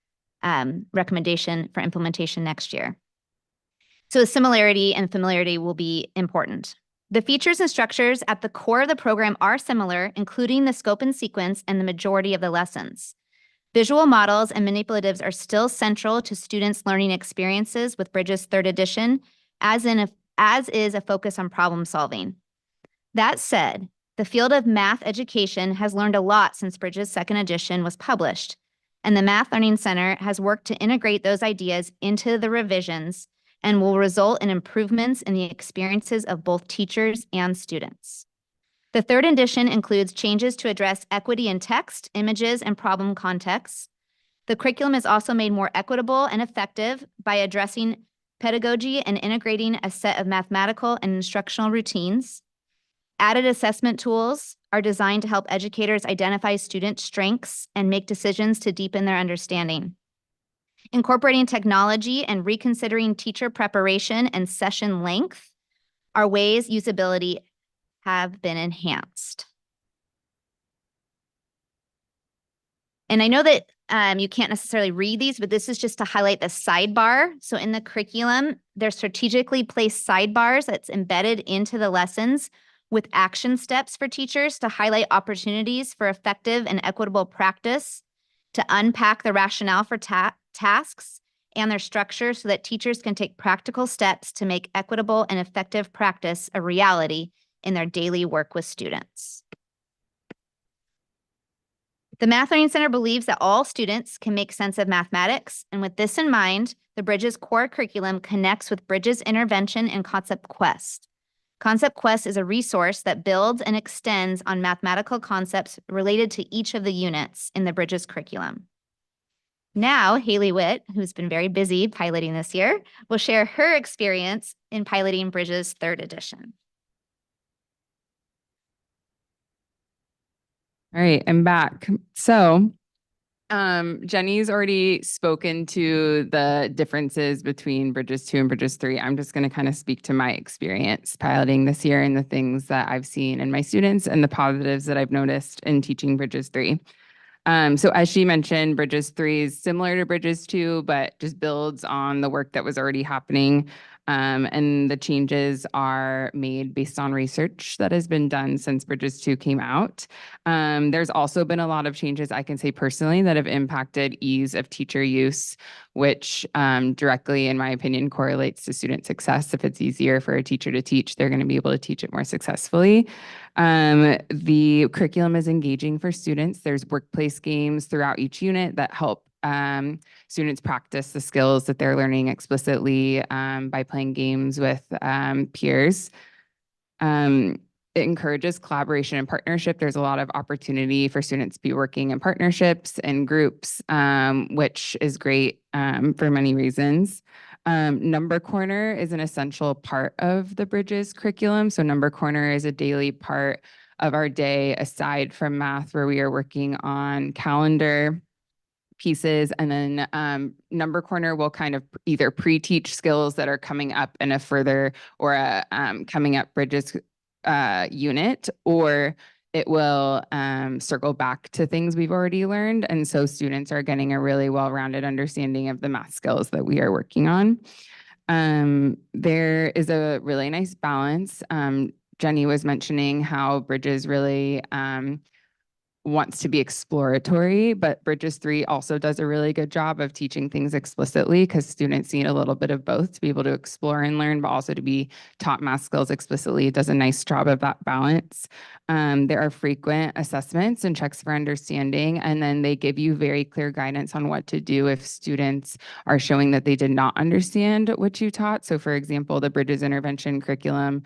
recommendation for implementation next year. So similarity and familiarity will be important. The features and structures at the core of the program are similar, including the scope and sequence and the majority of the lessons. Visual models and manipulatives are still central to students' learning experiences with Bridges 3rd edition, as is a focus on problem solving. That said, the field of math education has learned a lot since Bridges 2nd edition was published, and the Math Learning Center has worked to integrate those ideas into the revisions and will result in improvements in the experiences of both teachers and students. The 3rd edition includes changes to address equity in text, images, and problem contexts. The curriculum is also made more equitable and effective by addressing pedagogy and integrating a set of mathematical and instructional routines. Added assessment tools are designed to help educators identify student strengths and make decisions to deepen their understanding. Incorporating technology and reconsidering teacher preparation and session length are ways usability have been enhanced. And I know that you can't necessarily read these, but this is just to highlight the sidebar. So in the curriculum, there's strategically placed sidebars that's embedded into the lessons with action steps for teachers to highlight opportunities for effective and equitable practice, to unpack the rationale for tasks and their structure so that teachers can take practical steps to make equitable and effective practice a reality in their daily work with students. The Math Learning Center believes that all students can make sense of mathematics, and with this in mind, the Bridges core curriculum connects with Bridges Intervention and Concept Quest. Concept Quest is a resource that builds and extends on mathematical concepts related to each of the units in the Bridges curriculum. Now, Haley Witt, who's been very busy piloting this year, will share her experience in piloting Bridges 3rd edition. All right, I'm back. So Jenny's already spoken to the differences between Bridges 2 and Bridges 3. I'm just going to kind of speak to my experience piloting this year and the things that I've seen in my students and the positives that I've noticed in teaching Bridges 3. So as she mentioned, Bridges 3 is similar to Bridges 2, but just builds on the work that was already happening. And the changes are made based on research that has been done since Bridges 2 came out. There's also been a lot of changes, I can say personally, that have impacted ease of teacher use, which directly, in my opinion, correlates to student success. If it's easier for a teacher to teach, they're going to be able to teach it more successfully. The curriculum is engaging for students. There's workplace games throughout each unit that help students practice the skills that they're learning explicitly by playing games with peers. It encourages collaboration and partnership. There's a lot of opportunity for students to be working in partnerships and groups, which is great for many reasons. Number Corner is an essential part of the Bridges curriculum. So Number Corner is a daily part of our day aside from math, where we are working on calendar pieces. And then Number Corner will kind of either pre-teach skills that are coming up in a further or a coming up Bridges unit, or it will circle back to things we've already learned. And so students are getting a really well-rounded understanding of the math skills that we are working on. There is a really nice balance. Jenny was mentioning how Bridges really wants to be exploratory, but Bridges 3 also does a really good job of teaching things explicitly because students need a little bit of both to be able to explore and learn, but also to be taught math skills explicitly. It does a nice job of that balance. There are frequent assessments and checks for understanding, and then they give you very clear guidance on what to do if students are showing that they did not understand what you taught. So for example, the Bridges intervention curriculum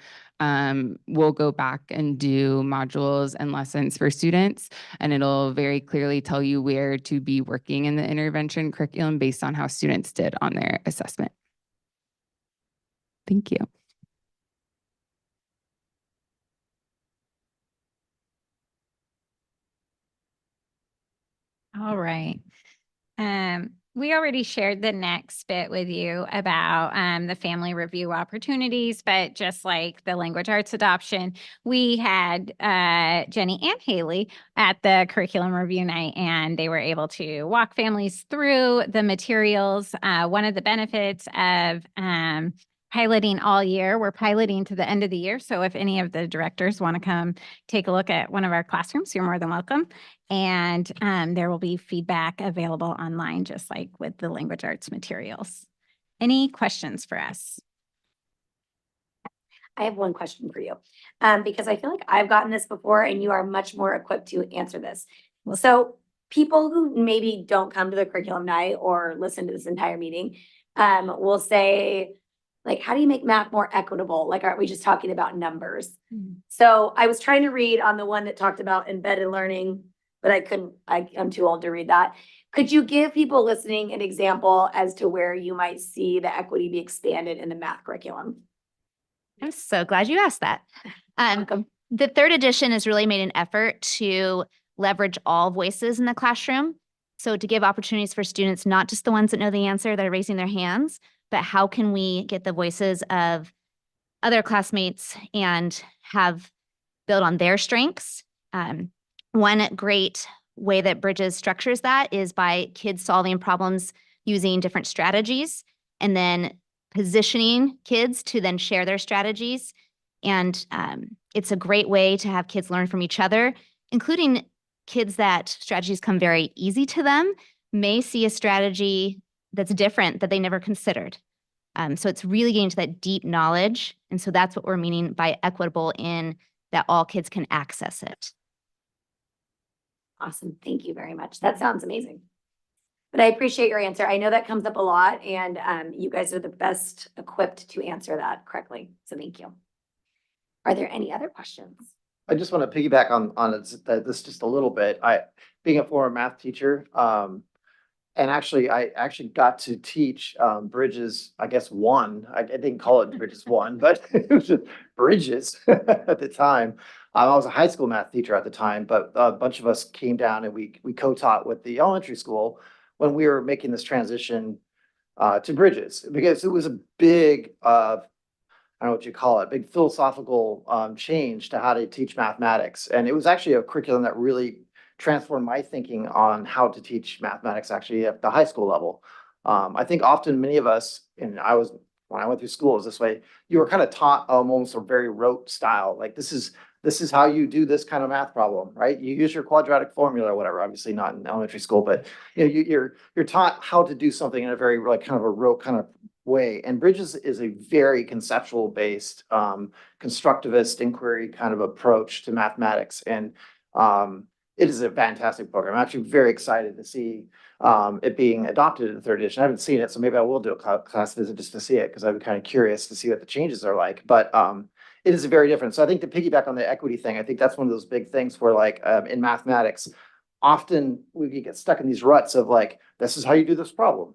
we'll go back and do modules and lessons for students, and it'll very clearly tell you where to be working in the intervention curriculum based on how students did on their assessment. Thank you. All right. We already shared the next bit with you about the family review opportunities, but just like the language arts adoption, we had Jenny and Haley at the curriculum review night, and they were able to walk families through the materials. One of the benefits of piloting all year, we're piloting to the end of the year. So if any of the directors want to come take a look at one of our classrooms, you're more than welcome. And there will be feedback available online, just like with the language arts materials. Any questions for us? I have one question for you, because I feel like I've gotten this before and you are much more equipped to answer this. So people who maybe don't come to the curriculum night or listen to this entire meeting will say, like, how do you make math more equitable? Like, aren't we just talking about numbers? So I was trying to read on the one that talked about embedded learning, but I couldn't, I'm too old to read that. Could you give people listening an example as to where you might see the equity be expanded in the math curriculum? I'm so glad you asked that. The third edition has really made an effort to leverage all voices in the classroom. So to give opportunities for students, not just the ones that know the answer that are raising their hands, but how can we get the voices of other classmates and have build on their strengths? One great way that Bridges structures that is by kids solving problems using different strategies and then positioning kids to then share their strategies. And it's a great way to have kids learn from each other, including kids that strategies come very easy to them, may see a strategy that's different that they never considered. So it's really getting to that deep knowledge. And so that's what we're meaning by equitable, in that all kids can access it. Awesome. Thank you very much. That sounds amazing. But I appreciate your answer. I know that comes up a lot, and you guys are the best equipped to answer that correctly. So thank you. Are there any other questions? I just want to piggyback on this just a little bit. Being a former math teacher, and I actually got to teach Bridges, I guess 1. I didn't call it Bridges 1, but it was just Bridges at the time. I was a high school math teacher at the time, but a bunch of us came down and we co-taught with the elementary school when we were making this transition to Bridges, because it was a big, I don't know what you call it, big philosophical change to how to teach mathematics. And it was actually a curriculum that really transformed my thinking on how to teach mathematics actually at the high school level. I think often many of us, and when I went through school, it was this way, you were kind of taught almost a very rote style. Like this is how you do this kind of math problem, right? You use your quadratic formula or whatever, obviously not in elementary school, but you know, you're taught how to do something in a very like kind of a rote kind of way. And Bridges is a very conceptual based, constructivist inquiry kind of approach to mathematics. And it is a fantastic program. I'm actually very excited to see it being adopted in the 3rd edition. I haven't seen it, so maybe I will do a class visit just to see it, because I'd be kind of curious to see what the changes are like. But it is very different. So I think to piggyback on the equity thing, I think that's one of those big things where like in mathematics, often we get stuck in these ruts of like, this is how you do this problem,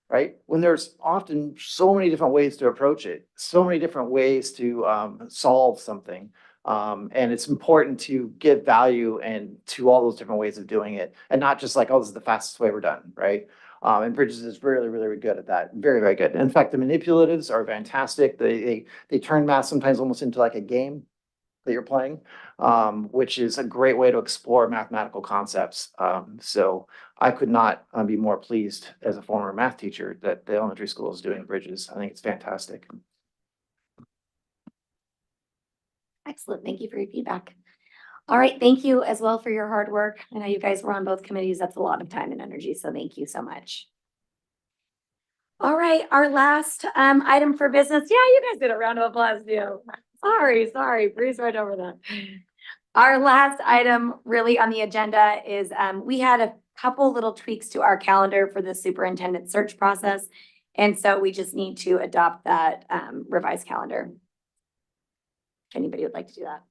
right? When there's often so many different ways to approach it, so many different ways to solve something. And it's important to give value and to all those different ways of doing it, and not just like, oh, this is the fastest way we're done, right? And Bridges is really, really, really good at that. Very, very good. In fact, the manipulatives are fantastic. They turn math sometimes almost into like a game that you're playing, which is a great way to explore mathematical concepts. So I could not be more pleased as a former math teacher that the elementary school is doing Bridges. I think it's fantastic. Excellent. Thank you for your feedback. All right, thank you as well for your hard work. I know you guys were on both committees. That's a lot of time and energy, so thank you so much. All right, our last item for business. Yeah, you guys did a round of applause too. Sorry, breeze right over that. Our last item really on the agenda is we had a couple little tweaks to our calendar for the superintendent search process. And so we just need to adopt that revised calendar. If anybody would like to do that.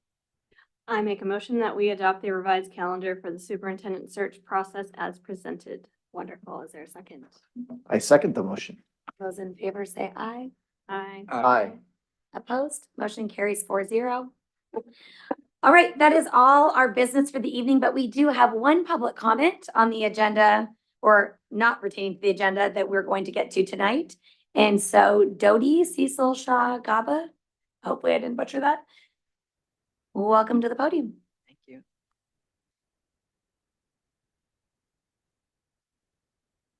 I make a motion that we adopt the revised calendar for the superintendent search process as presented. Wonderful. Is there a second? I second the motion. Those in favor say aye. Aye. Aye. Opposed? Motion carries 4-0. All right, that is all our business for the evening, but we do have one public comment on the agenda, or not pertaining to the agenda, that we're going to get to tonight. And so Dodi Cecil Shah Gaba, hopefully I didn't butcher that. Welcome to the podium. Thank you.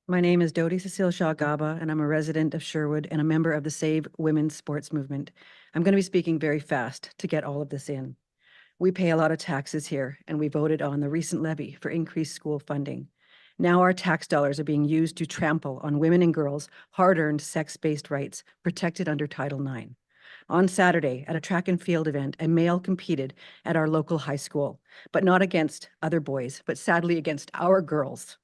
My name is Dodi Cecile Shaw Gaba, and I'm a resident of Sherwood and a member of the Save Women's Sports Movement. I'm going to be speaking very fast to get all of this in. We pay a lot of taxes here, and we voted on the recent levy for increased school funding. Now our tax dollars are being used to trample on women and girls' hard-earned sex-based rights protected under Title IX. On Saturday, at a track and field event, a male competed at our local high school, but not against other boys, but sadly against our girls,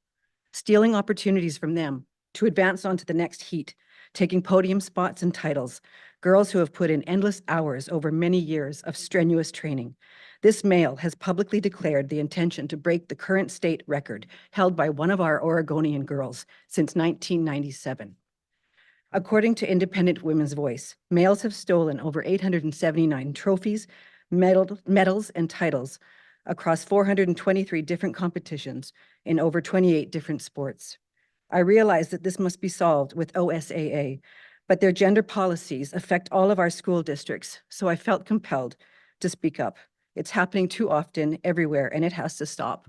stealing opportunities from them to advance on to the next heat, taking podium spots and titles, girls who have put in endless hours over many years of strenuous training. This male has publicly declared the intention to break the current state record held by one of our Oregonian girls since 1997. According to Independent Women's Voice, males have stolen over 879 trophies, medals, and titles across 423 different competitions in over 28 different sports. I realize that this must be solved with OSAA, but their gender policies affect all of our school districts, so I felt compelled to speak up. It's happening too often everywhere, and it has to stop.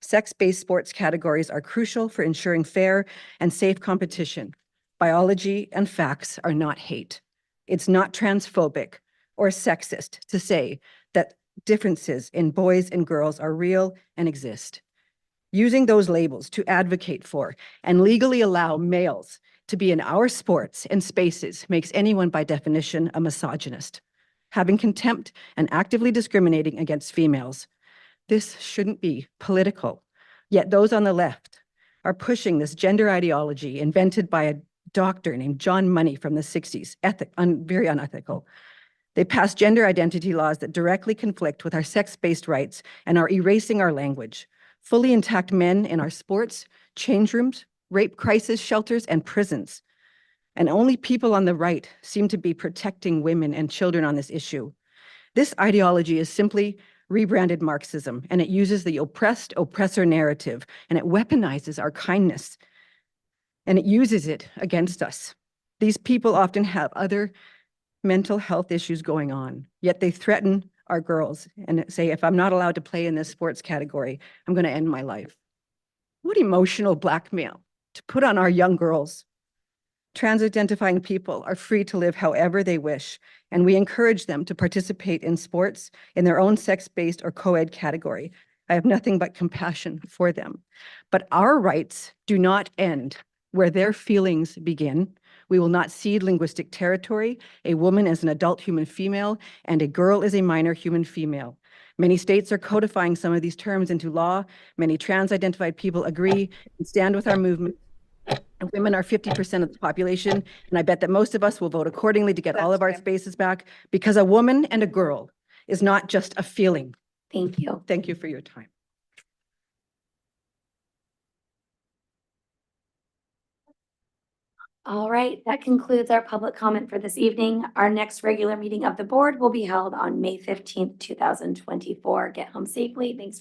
Sex-based sports categories are crucial for ensuring fair and safe competition. Biology and facts are not hate. It's not transphobic or sexist to say that differences in boys and girls are real and exist. Using those labels to advocate for and legally allow males to be in our sports and spaces makes anyone by definition a misogynist. Having contempt and actively discriminating against females. This shouldn't be political. Yet those on the left are pushing this gender ideology invented by a doctor named John Money from the 60s, very unethical. They passed gender identity laws that directly conflict with our sex-based rights and are erasing our language. Fully intact men in our sports, change rooms, rape crisis shelters, and prisons. And only people on the right seem to be protecting women and children on this issue. This ideology is simply rebranded Marxism, and it uses the oppressed oppressor narrative, and it weaponizes our kindness, and it uses it against us. These people often have other mental health issues going on, yet they threaten our girls and say, if I'm not allowed to play in this sports category, I'm going to end my life. What emotional blackmail to put on our young girls. Trans-identifying people are free to live however they wish, and we encourage them to participate in sports in their own sex-based or co-ed category. I have nothing but compassion for them. But our rights do not end where their feelings begin. We will not cede linguistic territory. A woman is an adult human female, and a girl is a minor human female. Many states are codifying some of these terms into law. Many trans-identified people agree and stand with our movement. And women are 50% of the population, and I bet that most of us will vote accordingly to get all of our spaces back, because a woman and a girl is not just a feeling. Thank you. Thank you for your time. All right, that concludes our public comment for this evening. Our next regular meeting of the board will be held on May 15th, 2024. Get home safely. Thanks for